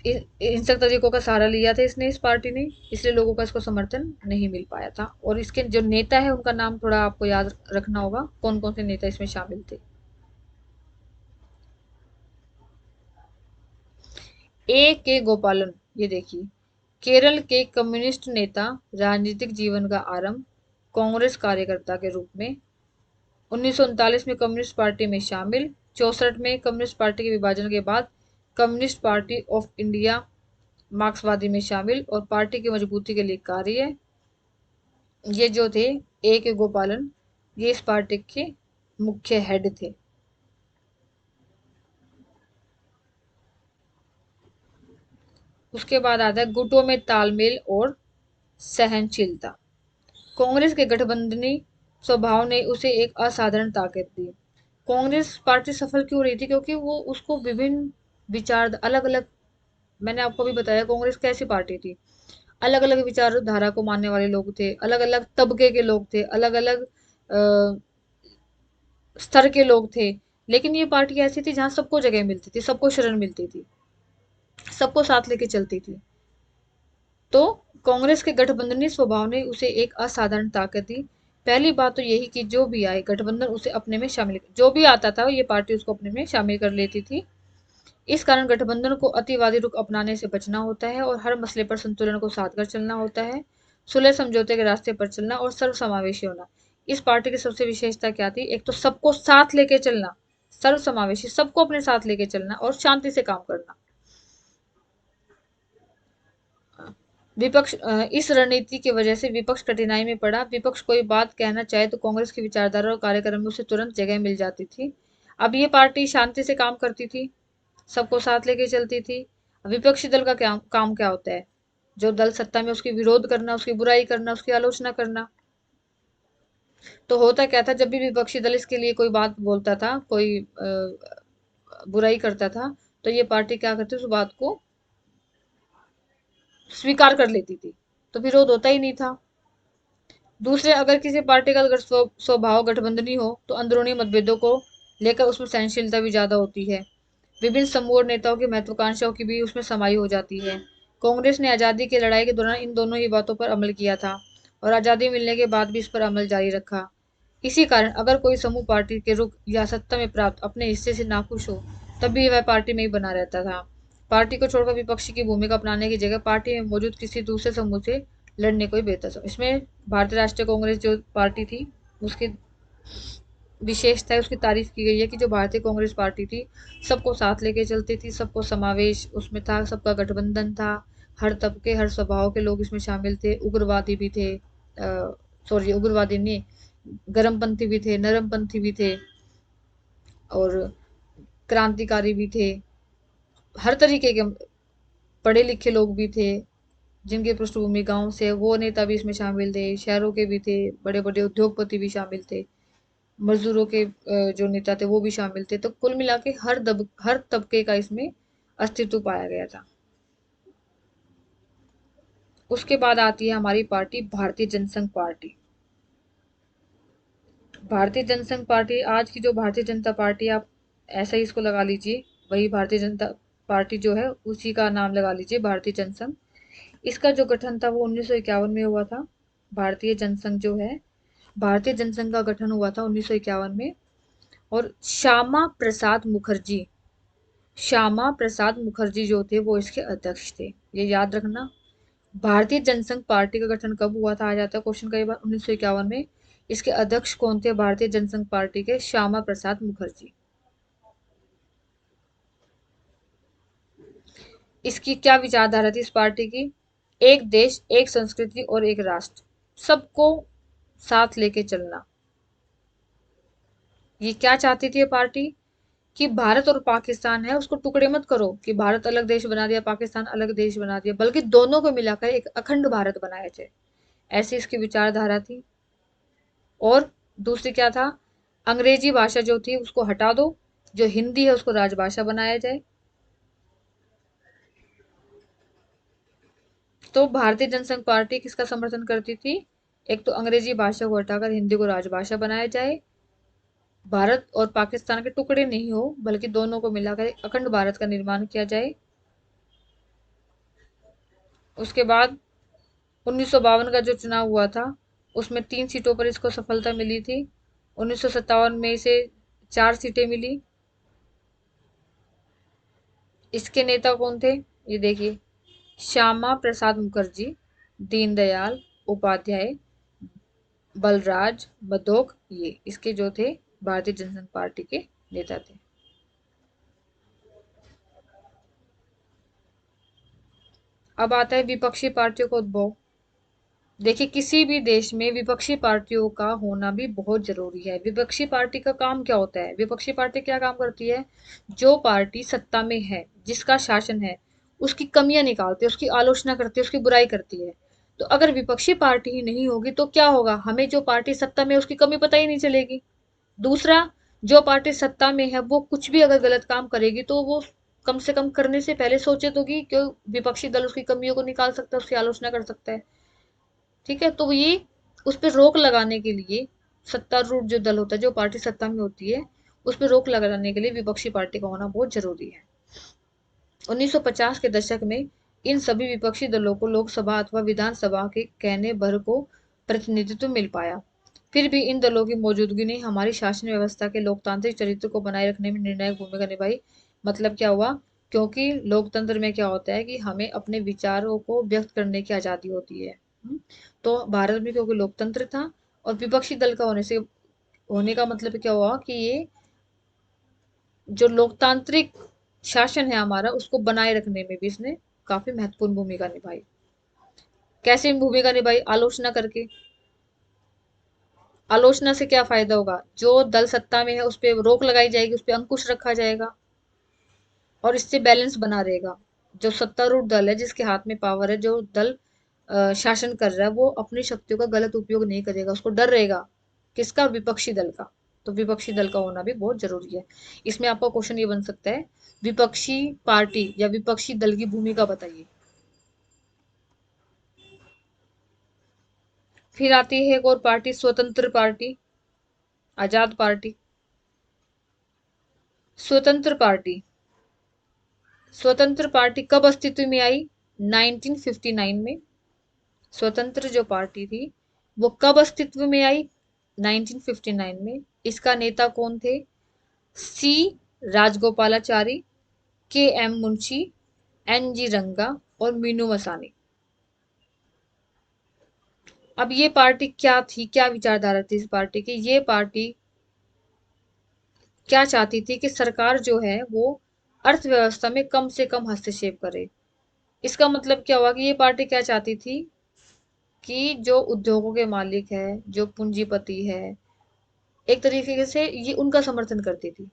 हिंसक तरीकों का सहारा लिया था इसने, इस पार्टी ने, इसलिए लोगों का इसको समर्थन नहीं मिल पाया था। और इसके जो नेता है उनका नाम थोड़ा आपको याद रखना होगा, कौन कौन से नेता इसमें शामिल थे। ए के गोपालन, ये देखिए, केरल के कम्युनिस्ट नेता, राजनीतिक जीवन का आरंभ कांग्रेस कार्यकर्ता के रूप में, 1939 में कम्युनिस्ट पार्टी में शामिल, 64 में कम्युनिस्ट पार्टी के विभाजन के बाद कम्युनिस्ट पार्टी ऑफ इंडिया मार्क्सवादी में शामिल और पार्टी की मजबूती के लिए कार्य। ये जो थे ए के गोपालन, ये इस पार्टी के मुख्य हेड थे। उसके बाद आता है गुटों में तालमेल और सहनशीलता। कांग्रेस के गठबंधनी स्वभाव ने उसे एक असाधारण ताकत दी। कांग्रेस पार्टी सफल क्यों रही थी? क्योंकि वो उसको विभिन्न विचार, अलग अलग, मैंने आपको भी बताया कांग्रेस कैसी पार्टी थी, अलग अलग विचारधारा को मानने वाले लोग थे, अलग अलग तबके के लोग थे, अलग अलग स्तर के लोग थे। लेकिन ये पार्टी ऐसी थी जहां सबको जगह मिलती थी, सबको शरण मिलती थी, सबको साथ लेके चलती थी। तो कांग्रेस के गठबंधनी स्वभाव ने उसे एक असाधारण ताकत दी। पहली बात तो यही कि जो भी आए गठबंधन उसे अपने में शामिल, जो भी आता था ये पार्टी उसको अपने में शामिल कर लेती थी। इस कारण गठबंधन को अतिवादी रुख अपनाने से बचना होता है और हर मसले पर संतुलन को साध कर चलना होता है, सुलह समझौते के रास्ते पर चलना और सर्वसमावेशी होना। इस पार्टी की सबसे विशेषता क्या थी? एक तो सबको साथ लेके चलना, सर्वसमावेशी, सबको अपने साथ लेके चलना और शांति से काम करना। विपक्ष, इस रणनीति की वजह से विपक्ष कठिनाई में पड़ा। विपक्ष कोई बात कहना चाहे तो कांग्रेस की विचारधारा और कार्यक्रम में उसे तुरंत जगह मिल जाती थी। अब ये पार्टी शांति से काम करती थी, सबको साथ लेके चलती थी। विपक्षी दल का क्या काम, क्या होता है? जो दल सत्ता में, उसकी विरोध करना, उसकी बुराई करना, उसकी आलोचना करना। तो होता क्या था, जब भी विपक्षी दल इसके लिए कोई बात बोलता था, कोई बुराई करता था, तो ये पार्टी क्या करती, उस बात को स्वीकार कर लेती थी, तो विरोध होता ही नहीं था। दूसरे, अगर किसी पार्टी का अगर स्वभाव गठबंधनी हो तो अंदरूनी मतभेदों को लेकर उसमें सहनशीलता भी ज्यादा होती है। विभिन्न समूह और नेताओं की महत्वाकांक्षाओं की भी उसमें समाई हो जाती है। कांग्रेस ने आजादी की लड़ाई के दौरान इन दोनों ही बातों पर अमल किया था और आजादी मिलने के बाद भी इस पर अमल जारी रखा। इसी कारण अगर कोई समूह पार्टी के रुख या सत्ता में प्राप्त अपने हिस्से से नाखुश हो, तब भी वह पार्टी में ही बना रहता था। पार्टी को छोड़कर विपक्षी की भूमिका अपनाने की जगह पार्टी में मौजूद किसी दूसरे समूह से लड़ने को ही बेहतर समझ। इसमें भारतीय राष्ट्रीय कांग्रेस जो पार्टी थी, उसकी विशेषता है, उसकी तारीफ की गई है कि जो भारतीय कांग्रेस पार्टी थी, सबको साथ लेके चलती थी, सबको समावेश उसमें था, सबका गठबंधन था, हर तबके हर स्वभाव के लोग इसमें शामिल थे, उग्रवादी भी थे, सॉरी उग्रवादी नहीं, गर्मपंथी भी थे, नरमपंथी भी थे और क्रांतिकारी भी थे, हर तरीके के पढ़े लिखे लोग भी थे, जिनकी पृष्ठभूमि गांव से, वो नेता भी इसमें शामिल थे, शहरों के भी थे, बड़े बड़े उद्योगपति भी शामिल थे, मजदूरों के जो नेता थे वो भी शामिल थे। तो कुल मिला के हर तबके का इसमें अस्तित्व पाया गया था। उसके बाद आती है हमारी पार्टी भारतीय जनसंघ पार्टी। भारतीय जनसंघ पार्टी, आज की जो भारतीय जनता पार्टी, आप ऐसा ही इसको लगा लीजिए, वही भारतीय जनता पार्टी जो है उसी का नाम लगा लीजिए, भारतीय जनसंघ। इसका जो गठन था वो 1951 में हुआ था। भारतीय जनसंघ जो है, भारतीय जनसंघ का गठन हुआ था 1951 में। और श्यामा प्रसाद मुखर्जी जो थे वो इसके अध्यक्ष थे, ये याद रखना। भारतीय जनसंघ पार्टी का गठन कब हुआ था, आ जाता है क्वेश्चन कई बार, 1951 में। इसके अध्यक्ष कौन थे भारतीय जनसंघ पार्टी के? श्यामा प्रसाद मुखर्जी। इसकी क्या विचारधारा थी इस पार्टी की? एक देश, एक संस्कृति और एक राष्ट्र, सबको साथ लेके चलना। ये क्या चाहती थी ये पार्टी? कि भारत और पाकिस्तान है उसको टुकड़े मत करो, कि भारत अलग देश बना दिया, पाकिस्तान अलग देश बना दिया, बल्कि दोनों को मिलाकर एक अखंड भारत बनाया जाए, ऐसी इसकी विचारधारा थी। और दूसरी क्या था? अंग्रेजी भाषा जो थी उसको हटा दो, जो हिंदी है उसको राजभाषा बनाया जाए। तो भारतीय जनसंघ पार्टी किसका समर्थन करती थी? एक तो अंग्रेजी भाषा को हटाकर हिंदी को राजभाषा बनाया जाए, भारत और पाकिस्तान के टुकड़े नहीं हो बल्कि दोनों को मिलाकर अखंड भारत का निर्माण किया जाए। उसके बाद 1952 का जो चुनाव हुआ था उसमें 3 सीटों पर इसको सफलता मिली थी। 1957 में इसे 4 सीटें मिली। इसके नेता कौन थे, ये देखिए, श्यामा प्रसाद मुखर्जी, दीनदयाल उपाध्याय, बलराज बघेल, ये इसके जो थे भारतीय जनता पार्टी के नेता थे। अब आता है विपक्षी पार्टियों का उद्भव। देखिए, किसी भी देश में विपक्षी पार्टियों का होना भी बहुत जरूरी है। विपक्षी पार्टी का काम क्या होता है, विपक्षी पार्टी क्या काम करती है, जो पार्टी सत्ता में है, जिसका शासन है, उसकी कमियां निकालती है, उसकी आलोचना करती है, उसकी बुराई करती है। तो अगर विपक्षी पार्टी ही नहीं होगी तो क्या होगा, हमें जो पार्टी सत्ता में है उसकी कमी पता ही नहीं चलेगी। दूसरा, जो पार्टी सत्ता में है वो कुछ भी अगर गलत काम करेगी तो वो कम से कम करने से पहले सोचे तो कि क्यों विपक्षी दल उसकी कमियों को निकाल सकता है, उसकी आलोचना कर सकता है। ठीक है, तो ये उस पर रोक लगाने के लिए, सत्तारूढ़ जो दल होता है, जो पार्टी सत्ता में होती है, उस पर रोक लगाने के लिए विपक्षी पार्टी का होना बहुत जरूरी है। 1950 के दशक में इन सभी विपक्षी दलों को लोकसभा अथवा विधानसभा के कहने भर को प्रतिनिधित्व मिल पाया। फिर भी इन दलों की मौजूदगी ने हमारी शासन व्यवस्था के लोकतांत्रिक चरित्र को बनाए रखने में निर्णायक भूमिका निभाई। मतलब क्या हुआ, क्योंकि लोकतंत्र में क्या होता है कि हमें अपने विचारों को व्यक्त करने की आजादी होती है। तो भारत में क्योंकि लोकतंत्र था और विपक्षी दल का होने का मतलब क्या हुआ कि ये जो लोकतांत्रिक शासन है हमारा, उसको बनाए रखने में भी इसने काफी महत्वपूर्ण भूमिका निभाई। कैसे भूमिका निभाई, आलोचना करके। आलोचना से क्या फायदा होगा, जो दल सत्ता में है उस पर रोक लगाई जाएगी, उस पर अंकुश रखा जाएगा और इससे बैलेंस बना रहेगा। जो सत्तारूढ़ दल है, जिसके हाथ में पावर है, जो दल शासन कर रहा है, वो अपनी शक्तियों का गलत उपयोग नहीं करेगा, उसको डर रहेगा किसका, विपक्षी दल का। तो विपक्षी दल का होना भी बहुत जरूरी है। इसमें आपका क्वेश्चन ये बन सकता है, विपक्षी पार्टी या विपक्षी दल की भूमिका बताइए। फिर आती है एक और पार्टी, स्वतंत्र पार्टी, आजाद पार्टी। स्वतंत्र पार्टी, स्वतंत्र पार्टी कब अस्तित्व में आई, 1959 में। स्वतंत्र जो पार्टी थी वो कब अस्तित्व में आई, 1959 में। इसका नेता कौन थे, सी राजगोपालाचारी, के एम मुंशी, एन जी रंगा और मीनू मसानी। अब ये पार्टी क्या थी, क्या विचारधारा थी इस पार्टी की, ये पार्टी क्या चाहती थी कि सरकार जो है वो अर्थव्यवस्था में कम से कम हस्तक्षेप करे। इसका मतलब क्या हुआ कि ये पार्टी क्या चाहती थी कि जो उद्योगों के मालिक है, जो पूंजीपति है, एक तरीके से ये उनका समर्थन करती थी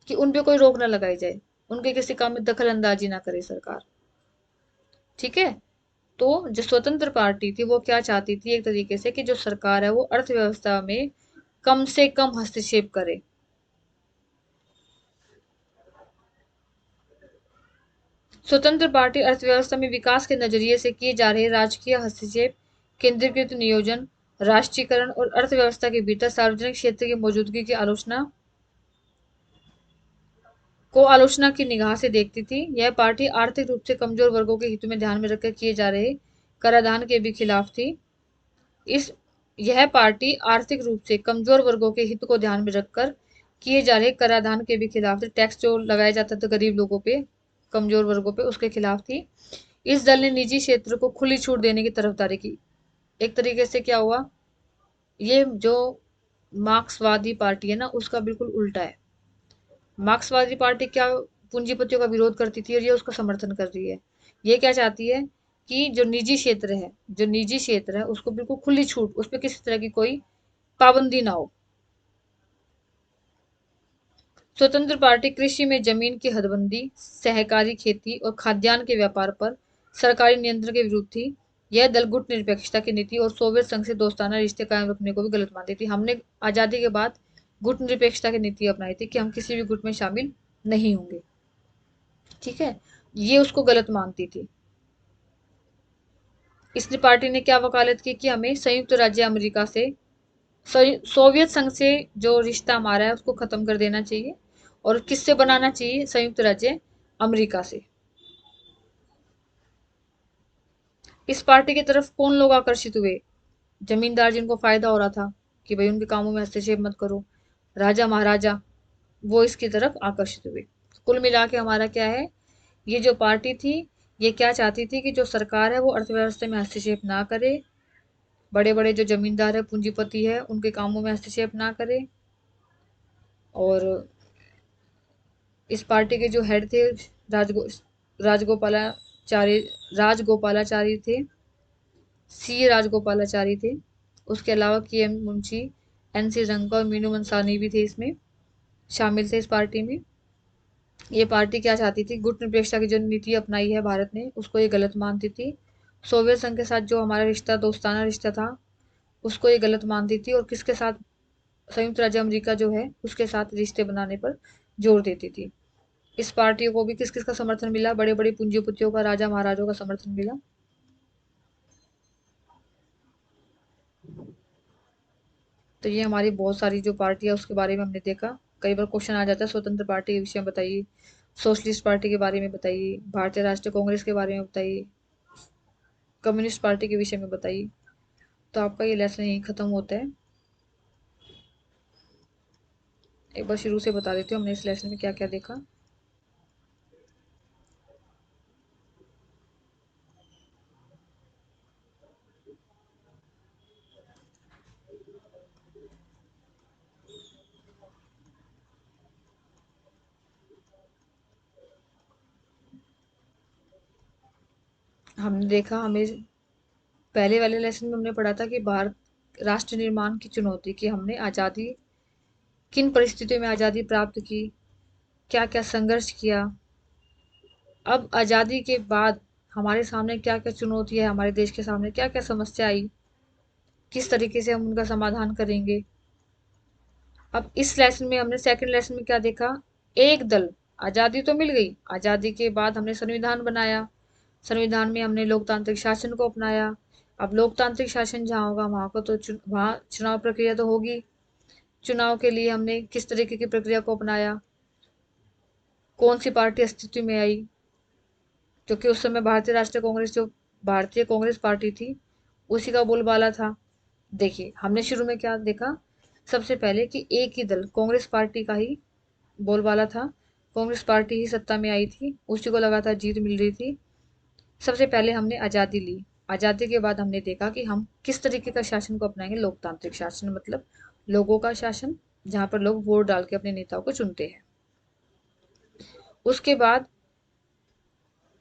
कि उन पे कोई रोक ना लगाई जाए, उनके किसी काम में दखल अंदाजी ना करे सरकार। ठीक है, तो जो स्वतंत्र पार्टी थी वो क्या चाहती थी, एक तरीके से कि जो सरकार है वो अर्थव्यवस्था में कम से कम हस्तक्षेप करे। स्वतंत्र पार्टी अर्थव्यवस्था में विकास के नजरिए से किए जा रहे राजकीय हस्तक्षेप, केंद्रीकृत नियोजन, राष्ट्रीयकरण और अर्थव्यवस्था के भीतर सार्वजनिक क्षेत्र की मौजूदगी की आलोचना की निगाह से देखती थी। यह पार्टी आर्थिक रूप से कमजोर वर्गों के हितों में ध्यान में रखकर किए जा रहे कराधान के भी खिलाफ थी। इस यह पार्टी आर्थिक रूप से कमजोर वर्गों के हित को ध्यान में रखकर किए जा रहे कराधान के भी खिलाफ थी। टैक्स जो लगाया जाता था गरीब लोगों पे, कमजोर वर्गों पे, उसके खिलाफ थी। इस दल ने निजी क्षेत्र को खुली छूट देने की तरफदारी की। एक तरीके से क्या हुआ, ये जो मार्क्सवादी पार्टी है ना, उसका बिल्कुल उल्टा है। मार्क्सवादी पार्टी क्या, पूंजीपतियों का विरोध करती थी और ये उसका समर्थन कर रही है। ये क्या चाहती है कि जो निजी क्षेत्र है, जो निजी क्षेत्र है उसको बिल्कुल खुली छूट, उस पर किसी तरह की कोई पाबंदी ना हो। स्वतंत्र पार्टी कृषि में जमीन की हदबंदी, सहकारी खेती और खाद्यान्न के व्यापार पर सरकारी नियंत्रण के विरुद्ध थी। यह दल गुट निरपेक्षता की नीति और सोवियत संघ से दोस्ताना रिश्ते कायम रखने को भी गलत मानती थी। हमने आजादी के बाद गुट निरपेक्षता की नीति अपनाई थी कि हम किसी भी गुट में शामिल नहीं होंगे। ठीक है, ये उसको गलत मानती थी। इस पार्टी ने क्या वकालत की कि हमें संयुक्त राज्य अमेरिका से, सोवियत संघ से जो रिश्ता हमारा है उसको खत्म कर देना चाहिए और किससे बनाना चाहिए, संयुक्त राज्य अमेरिका से। इस पार्टी की तरफ कौन लोग आकर्षित हुए? जमींदार जिनको फायदा हो रहा था कि भाई उनके कामों में हस्तक्षेप मत करो, राजा महाराजा, वो इसकी तरफ आकर्षित हुए। कुल मिला के हमारा क्या है, ये जो पार्टी थी ये क्या चाहती थी कि जो सरकार है वो अर्थव्यवस्था में हस्तक्षेप ना करे, बड़े बड़े जो जमींदार है पूंजीपति है उनके कामों में हस्तक्षेप ना करे। और इस पार्टी के जो हेड थे राजगो राजगोपालाचारी राजगोपालाचारी थे, सी राजगोपालाचारी थे। उसके अलावा के एम मुंशी, एन सी रंगा और मीनू मंसानी भी थे, इसमें शामिल थे इस पार्टी में। ये पार्टी क्या चाहती थी, गुट निरपेक्षता की जो नीति अपनाई है भारत ने उसको ये गलत मानती थी। सोवियत संघ के साथ जो हमारा रिश्ता दोस्ताना रिश्ता था उसको ये गलत मानती थी, और किसके साथ, संयुक्त राज्य अमेरिका जो है उसके साथ रिश्ते बनाने पर जोर देती थी। इस पार्टी को भी किस किस का समर्थन मिला, बड़े बड़े पूंजीपतियों का, राजा महाराजों का समर्थन मिला। तो ये हमारी बहुत सारी जो पार्टी है उसके बारे में हमने देखा। कई बार क्वेश्चन आ जाता है स्वतंत्र पार्टी के विषय में बताइए, सोशलिस्ट पार्टी के बारे में बताइए, भारतीय राष्ट्रीय कांग्रेस के बारे में बताइए, कम्युनिस्ट पार्टी के विषय में बताइए। तो आपका ये लेसन यही खत्म होता है। एक बार शुरू से बता देती हूँ हमने इस लेसन में क्या क्या देखा। हमने देखा, हमें पहले वाले लेसन में हमने पढ़ा था कि भारत राष्ट्र निर्माण की चुनौती, की हमने आज़ादी किन परिस्थितियों में आज़ादी प्राप्त की, क्या क्या संघर्ष किया। अब आज़ादी के बाद हमारे सामने क्या क्या चुनौती है, हमारे देश के सामने क्या क्या समस्या आई, किस तरीके से हम उनका समाधान करेंगे। अब इस लेसन में हमने सेकंड लेसन में क्या देखा, एक दल, आज़ादी तो मिल गई, आज़ादी के बाद हमने संविधान बनाया, संविधान में हमने लोकतांत्रिक शासन को अपनाया। अब लोकतांत्रिक शासन जहाँ होगा वहां को तो वहाँ चुनाव प्रक्रिया तो होगी। चुनाव के लिए हमने किस तरीके की प्रक्रिया को अपनाया, कौन सी पार्टी अस्तित्व में आई, क्योंकि उस समय भारतीय राष्ट्रीय कांग्रेस जो भारतीय कांग्रेस पार्टी थी उसी का बोलबाला था। देखिए हमने शुरू में क्या देखा, सबसे पहले कि एक ही दल कांग्रेस पार्टी का ही बोलबाला था, कांग्रेस पार्टी ही सत्ता में आई थी, उसी को लगातार जीत मिल रही थी। सबसे पहले हमने आज़ादी ली, आज़ादी के बाद हमने देखा कि हम किस तरीके का शासन को अपनाएंगे, लोकतांत्रिक शासन, मतलब लोगों का शासन, जहाँ पर लोग वोट डाल के अपने नेताओं को चुनते हैं। उसके बाद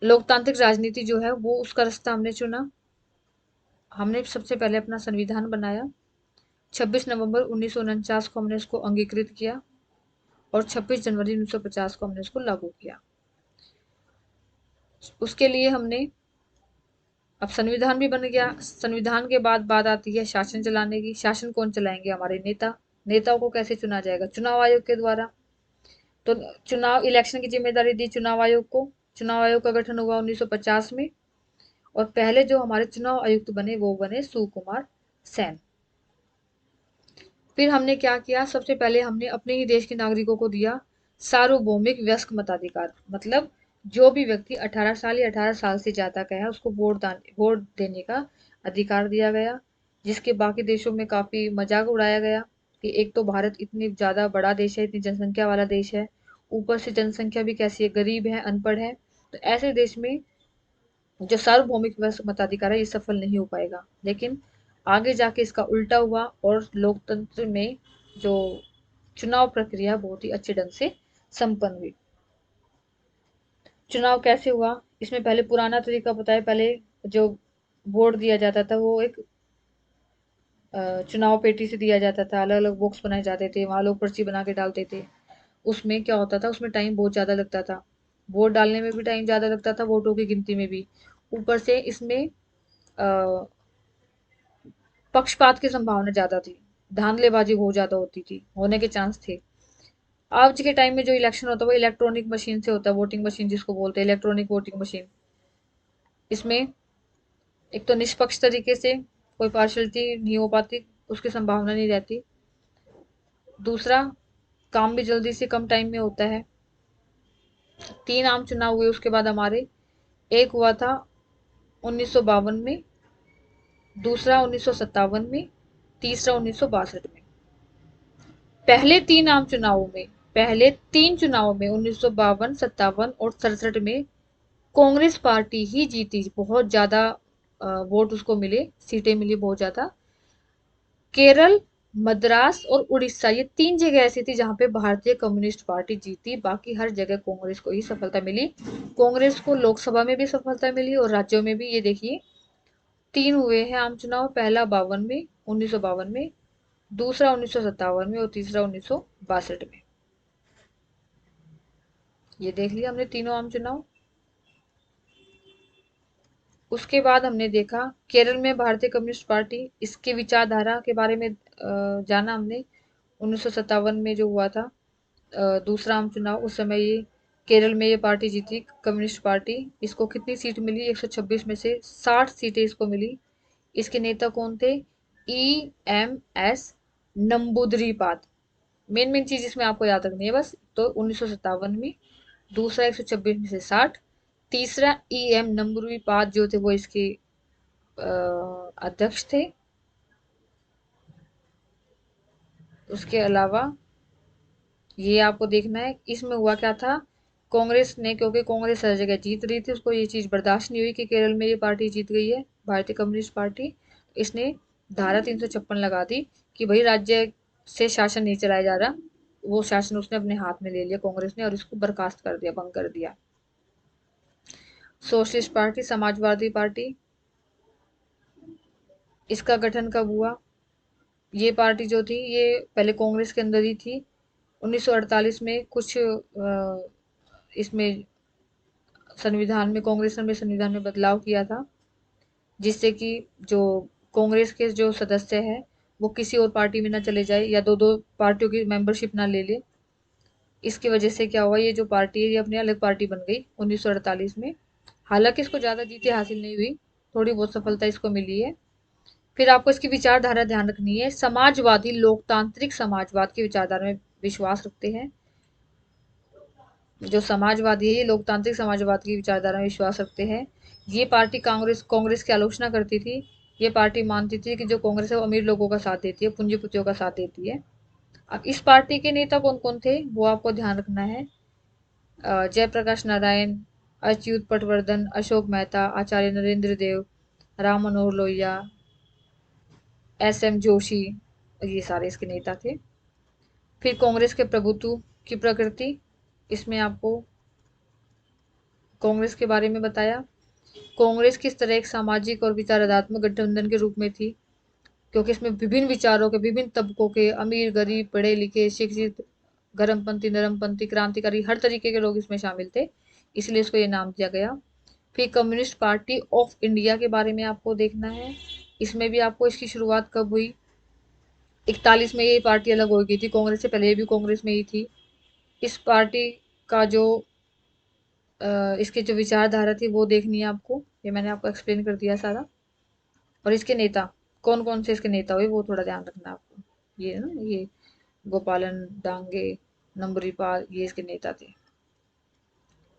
लोकतांत्रिक राजनीति जो है वो उसका रास्ता हमने चुना। हमने सबसे पहले अपना संविधान बनाया, 26 नवंबर 1949 को हमने उसको अंगीकृत किया और 26 जनवरी 1950 को हमने उसको लागू किया। उसके लिए हमने, अब संविधान भी बन गया, संविधान के बाद बात आती है शासन चलाने की। शासन कौन चलाएंगे, हमारे नेता। नेताओं को कैसे चुना जाएगा, चुनाव आयोग के द्वारा। तो चुनाव इलेक्शन की जिम्मेदारी दी चुनाव आयोग को। चुनाव आयोग का गठन हुआ 1950 में, और पहले जो हमारे चुनाव आयुक्त बने वो बने सुकुमार सेन। फिर हमने क्या किया, सबसे पहले हमने अपने ही देश के नागरिकों को दिया सार्वभौमिक वयस्क मताधिकार, मतलब जो भी व्यक्ति 18 साल या 18 साल से ज्यादा का है उसको वोट देने का अधिकार दिया गया। जिसके बाकी देशों में काफी मजाक उड़ाया गया कि एक तो भारत इतनी ज्यादा बड़ा देश है, इतनी जनसंख्या वाला देश है, ऊपर से जनसंख्या भी कैसी है, गरीब है, अनपढ़ है, तो ऐसे देश में जो सार्वभौमिक मताधिकार है ये सफल नहीं हो पाएगा। लेकिन आगे जाके इसका उल्टा हुआ और लोकतंत्र में जो चुनाव प्रक्रिया बहुत ही अच्छे ढंग से संपन्न हुई। चुनाव कैसे हुआ, इसमें पहले पुराना तरीका बताया, पहले जो वोट दिया जाता था वो एक चुनाव पेटी से दिया जाता था, अलग अलग बॉक्स बनाए जाते थे, वहां लोग पर्ची बना के डालते थे। उसमें क्या होता था, उसमें टाइम बहुत ज्यादा लगता था, वोट डालने में भी टाइम ज्यादा लगता था, वोटों की गिनती में भी। ऊपर से इसमें पक्षपात की संभावना ज्यादा थी, धांधलेबाजी बहुत ज्यादा होती थी, होने के चांस थे। आज के टाइम में जो इलेक्शन होता है वो इलेक्ट्रॉनिक मशीन से होता है, वोटिंग मशीन जिसको बोलते हैं, इलेक्ट्रॉनिक वोटिंग मशीन। इसमें एक तो निष्पक्ष तरीके से कोई पार्शलिटी नहीं हो पाती, उसकी संभावना नहीं रहती। दूसरा, काम भी जल्दी से कम टाइम में होता है। 3 आम चुनाव हुए उसके बाद हमारे। एक हुआ था 1952 में, दूसरा 1957 में, तीसरा 1962 में। पहले 3 आम चुनावों में, पहले 3 चुनावों में 1952, 57 और 67 में कांग्रेस पार्टी ही जीती। बहुत ज्यादा वोट उसको मिले, सीटें मिली बहुत ज्यादा। केरल, मद्रास और उड़ीसा, ये 3 जगह ऐसी थी जहां पे भारतीय कम्युनिस्ट पार्टी जीती। बाकी हर जगह कांग्रेस को ही सफलता मिली। कांग्रेस को लोकसभा में भी सफलता मिली और राज्यों में भी। ये देखिए, 3 हुए हैं आम चुनाव। पहला 1952 में, दूसरा 1957 में और तीसरा 1962 में। ये देख लिया हमने तीनों आम चुनाव। उसके बाद हमने देखा केरल में भारतीय कम्युनिस्ट पार्टी, इसके विचारधारा के बारे में जाना हमने। 1957 में जो हुआ था दूसरा आम चुनाव, उस समय ये केरल में ये पार्टी जीती, कम्युनिस्ट पार्टी। इसको कितनी सीट मिली? 126 में से 60 सीटें इसको मिली। इसके नेता कौन थे? EMS नंबूदरीपाद। मेन मेन चीज इसमें आपको याद रखनी है बस। तो 1957 में, दूसरा 126 में से 60, तीसरा EM नंबूदरीपाद जो थे वो इसके अध्यक्ष थे। उसके अलावा ये आपको देखना है इसमें हुआ क्या था। कांग्रेस ने, क्योंकि कांग्रेस हर जगह जीत रही थी, उसको ये चीज बर्दाश्त नहीं हुई कि केरल में ये पार्टी जीत गई है, भारतीय कम्युनिस्ट पार्टी। इसने धारा 356 लगा दी कि भाई राज्य से शासन नहीं चलाया जा रहा। वो शासन उसने अपने हाथ में ले लिया कांग्रेस ने, और इसको बर्खास्त कर दिया, भंग कर दिया। सोशलिस्ट पार्टी, समाजवादी पार्टी, इसका गठन कब हुआ? ये पार्टी जो थी ये पहले कांग्रेस के अंदर ही थी। 1948 में कुछ इसमें संविधान में, कांग्रेस ने संविधान में बदलाव किया था, जिससे कि जो कांग्रेस के जो सदस्य हैं वो किसी और पार्टी में ना चले जाए या दो दो पार्टियों की मेंबरशिप ना ले ले। इसकी वजह से क्या हुआ, ये जो पार्टी है ये अपनी अलग पार्टी बन गई 1948 में। हालांकि इसको ज्यादा जीतें हासिल नहीं हुई, थोड़ी बहुत सफलता इसको मिली है। फिर आपको इसकी विचारधारा ध्यान रखनी है। समाजवादी, लोकतांत्रिक समाजवाद की विचारधारा में विश्वास रखते हैं। जो समाजवादी है ये लोकतांत्रिक समाजवाद की विचारधारा में विश्वास रखते हैं। ये पार्टी कांग्रेस कांग्रेस की आलोचना करती थी। ये पार्टी मानती थी कि जो कांग्रेस है वो अमीर लोगों का साथ देती है, पूंजीपतियों का साथ देती है। अब इस पार्टी के नेता कौन कौन थे वो आपको ध्यान रखना है। जयप्रकाश नारायण, अच्युत पटवर्धन, अशोक मेहता, आचार्य नरेंद्र देव, राम मनोहर लोहिया, SM जोशी, ये सारे इसके नेता थे। फिर कांग्रेस के प्रभुत्व की प्रकृति, इसमें आपको कांग्रेस के बारे में बताया। कांग्रेस किस तरह एक सामाजिक और विचारात्मक गठबंधन के रूप में थी, क्योंकि इसमें विभिन्न विचारों के, विभिन्न तबकों के, अमीर गरीब, पढ़े लिखे, शिक्षित, गर्मपंथी, नरमपंथी, क्रांतिकारी, हर तरीके के लोग इसमें शामिल थे, इसलिए इसको ये नाम दिया गया। फिर कम्युनिस्ट पार्टी ऑफ इंडिया के बारे में आपको देखना है। इसमें भी आपको इसकी शुरुआत कब हुई? 41 में ये पार्टी अलग हो गई थी कांग्रेस से, पहले ये भी कांग्रेस में ही थी। इस पार्टी का जो इसकी जो विचारधारा थी वो देखनी है आपको। ये मैंने आपको एक्सप्लेन कर दिया सारा। और इसके नेता कौन कौन से इसके नेता हुए वो थोड़ा ध्यान रखना आपको। ये ना, ये गोपालन डांगे, नंबरीपाल, ये इसके नेता थे।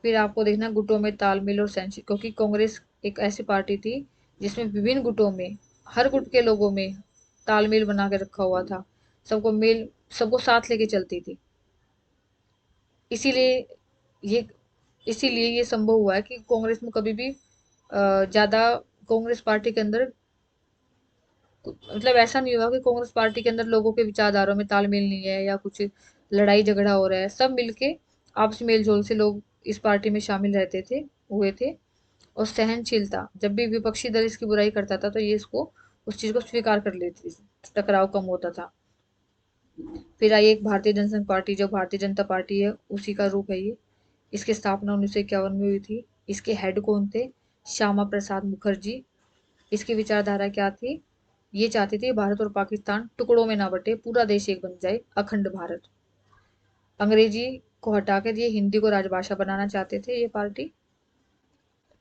फिर आपको देखना गुटों में तालमेल और सहनशील, क्योंकि कांग्रेस एक ऐसी पार्टी थी जिसमें विभिन्न गुटों में, हर गुट के लोगों में तालमेल बना के रखा हुआ था। सबको मेल, सबको साथ लेके चलती थी। इसीलिए ये इसीलिए ये संभव हुआ है कि कांग्रेस में कभी भी ज्यादा, कांग्रेस पार्टी के अंदर मतलब ऐसा नहीं हुआ कि कांग्रेस पार्टी के अंदर लोगों के विचारधाराओं में तालमेल नहीं है या कुछ लड़ाई झगड़ा हो रहा है। सब मिलके आपसी मेल जोल से लोग इस पार्टी में शामिल रहते थे, हुए थे। और सहनशीलता, जब भी विपक्षी दल इसकी बुराई करता था तो ये इसको, उस चीज को स्वीकार कर लेती थी, टकराव कम होता था। फिर आई एक भारतीय जनसंघ पार्टी, जो भारतीय जनता पार्टी है उसी का रूप है ये। इसकी स्थापना 1951 में हुई थी। इसके हेड कौन थे? श्यामा प्रसाद मुखर्जी। इसकी विचारधारा क्या थी? ये चाहते थे भारत और पाकिस्तान टुकड़ों में ना बटे, पूरा देश एक बन जाए, अखंड भारत। अंग्रेजी को हटा के ये हिंदी को राजभाषा बनाना चाहते थे ये पार्टी।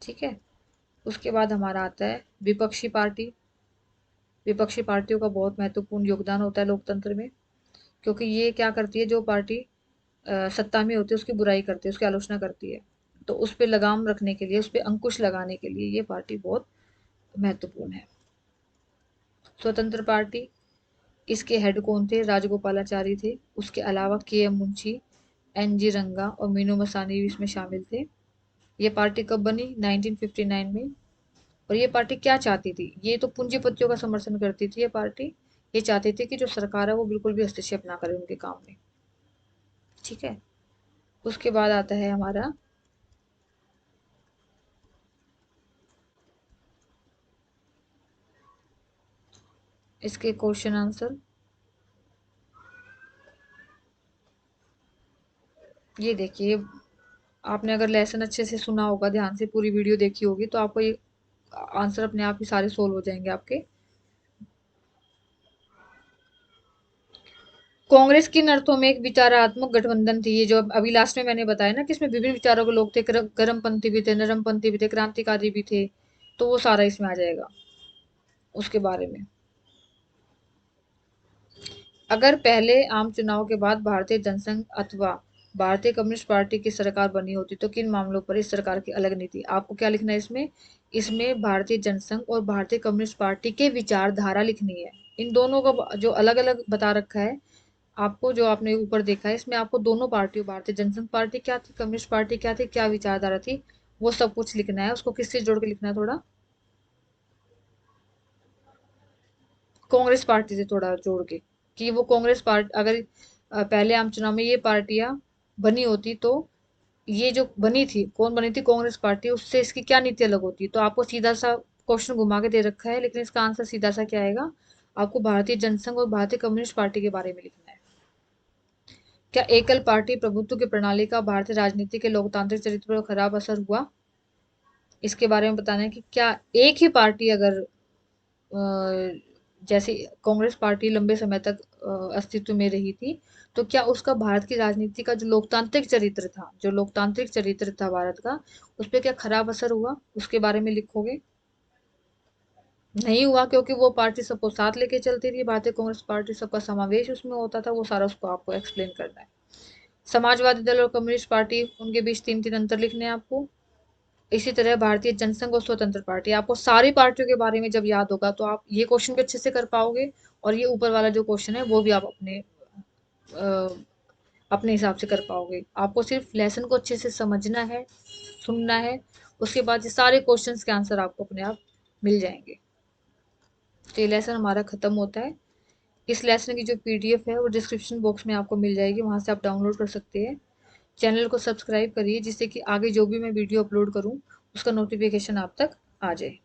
ठीक है। उसके बाद हमारा आता है विपक्षी पार्टी। विपक्षी पार्टियों का बहुत महत्वपूर्ण योगदान होता है लोकतंत्र में, क्योंकि ये क्या करती है, जो पार्टी सत्ता में होती है उसकी बुराई करती है, उसकी आलोचना करती है, तो उस पर लगाम रखने के लिए, उस पर अंकुश लगाने के लिए ये पार्टी बहुत महत्वपूर्ण है। स्वतंत्र पार्टी, इसके हेड कौन थे? राजगोपालाचारी थे। उसके अलावा के एम मुंशी, एन जी रंगा और मीनू मसानी भी इसमें शामिल थे। ये पार्टी कब बनी? 1959 में। और ये पार्टी क्या चाहती थी? ये तो पूंजीपतियों का समर्थन करती थी ये पार्टी। ये चाहती थी कि जो सरकार है वो बिल्कुल भी हस्तक्षेप ना करे उनके काम में। ठीक है। उसके बाद आता है हमारा इसके क्वेश्चन आंसर। ये देखिए, आपने अगर लेसन अच्छे से सुना होगा, ध्यान से पूरी वीडियो देखी होगी, तो आपको ये आंसर अपने आप ही सारे सोल्व हो जाएंगे आपके। कांग्रेस किन अर्थों में एक विचारात्मक गठबंधन थी? ये जो अभी लास्ट में मैंने बताया ना कि इसमें विभिन्न विचारों के लोग थे, गर्मपंथी भी थे, नरमपंथी भी थे, क्रांतिकारी भी थे, तो वो सारा इसमें आ जाएगा उसके बारे में। अगर पहले आम चुनाव के बाद भारतीय जनसंघ अथवा भारतीय कम्युनिस्ट पार्टी की सरकार बनी होती तो किन मामलों पर इस सरकार की अलग नीति? आपको क्या लिखना है इसमें? इसमें भारतीय जनसंघ और भारतीय कम्युनिस्ट पार्टी के विचारधारा लिखनी है। इन दोनों का जो अलग अलग बता रखा है आपको, जो आपने ऊपर देखा है, इसमें आपको दोनों पार्टियों, भारतीय जनसंघ पार्टी क्या थी, कम्युनिस्ट पार्टी क्या थी, क्या विचारधारा थी, वो सब कुछ लिखना है। उसको किससे जोड़ के लिखना है? थोड़ा कांग्रेस पार्टी से थोड़ा जोड़ के, कि वो कांग्रेस पार्टी अगर पहले आम चुनाव में ये पार्टियां बनी होती तो ये जो बनी थी, कौन बनी थी? कांग्रेस पार्टी। उससे इसकी क्या नीति अलग होती? तो आपको सीधा सा क्वेश्चन घुमा के दे रखा है, लेकिन इसका आंसर सीधा सा क्या आएगा? आपको भारतीय जनसंघ और भारतीय कम्युनिस्ट पार्टी के बारे में लिखना है। क्या एकल पार्टी प्रभुत्व की प्रणाली का भारतीय राजनीति के लोकतांत्रिक चरित्र पर खराब असर हुआ? इसके बारे में बताना है कि क्या एक ही पार्टी अगर जैसे कांग्रेस पार्टी लंबे समय तक अस्तित्व में रही थी, तो क्या उसका भारत की राजनीति का जो लोकतांत्रिक चरित्र था, जो लोकतांत्रिक चरित्र था भारत का, उस पर क्या खराब असर हुआ? उसके बारे में लिखोगे। नहीं हुआ, क्योंकि वो पार्टी सबको साथ लेके चलती थी, भारतीय कांग्रेस पार्टी, सबका समावेश उसमें होता था, वो सारा उसको आपको एक्सप्लेन करना है। समाजवादी दल और कम्युनिस्ट पार्टी, उनके बीच तीन तीन अंतर लिखने हैं आपको। इसी तरह भारतीय जनसंघ और स्वतंत्र पार्टी, आपको सारी पार्टियों के बारे में जब याद होगा तो आप ये क्वेश्चन भी अच्छे से कर पाओगे, और ये ऊपर वाला जो क्वेश्चन है वो भी आप अपने हिसाब से कर पाओगे। आपको सिर्फ लेसन को अच्छे से समझना है, सुनना है, उसके बाद ये सारे क्वेश्चंस के आंसर आपको अपने आप मिल जाएंगे। तो ये लेसन हमारा खत्म होता है। इस लेसन की जो पीडीएफ है वो डिस्क्रिप्शन बॉक्स में आपको मिल जाएगी, वहां से आप डाउनलोड कर सकते हैं। चैनल को सब्सक्राइब करिए, जिससे कि आगे जो भी मैं वीडियो अपलोड करूं उसका नोटिफिकेशन आप तक आ जाए।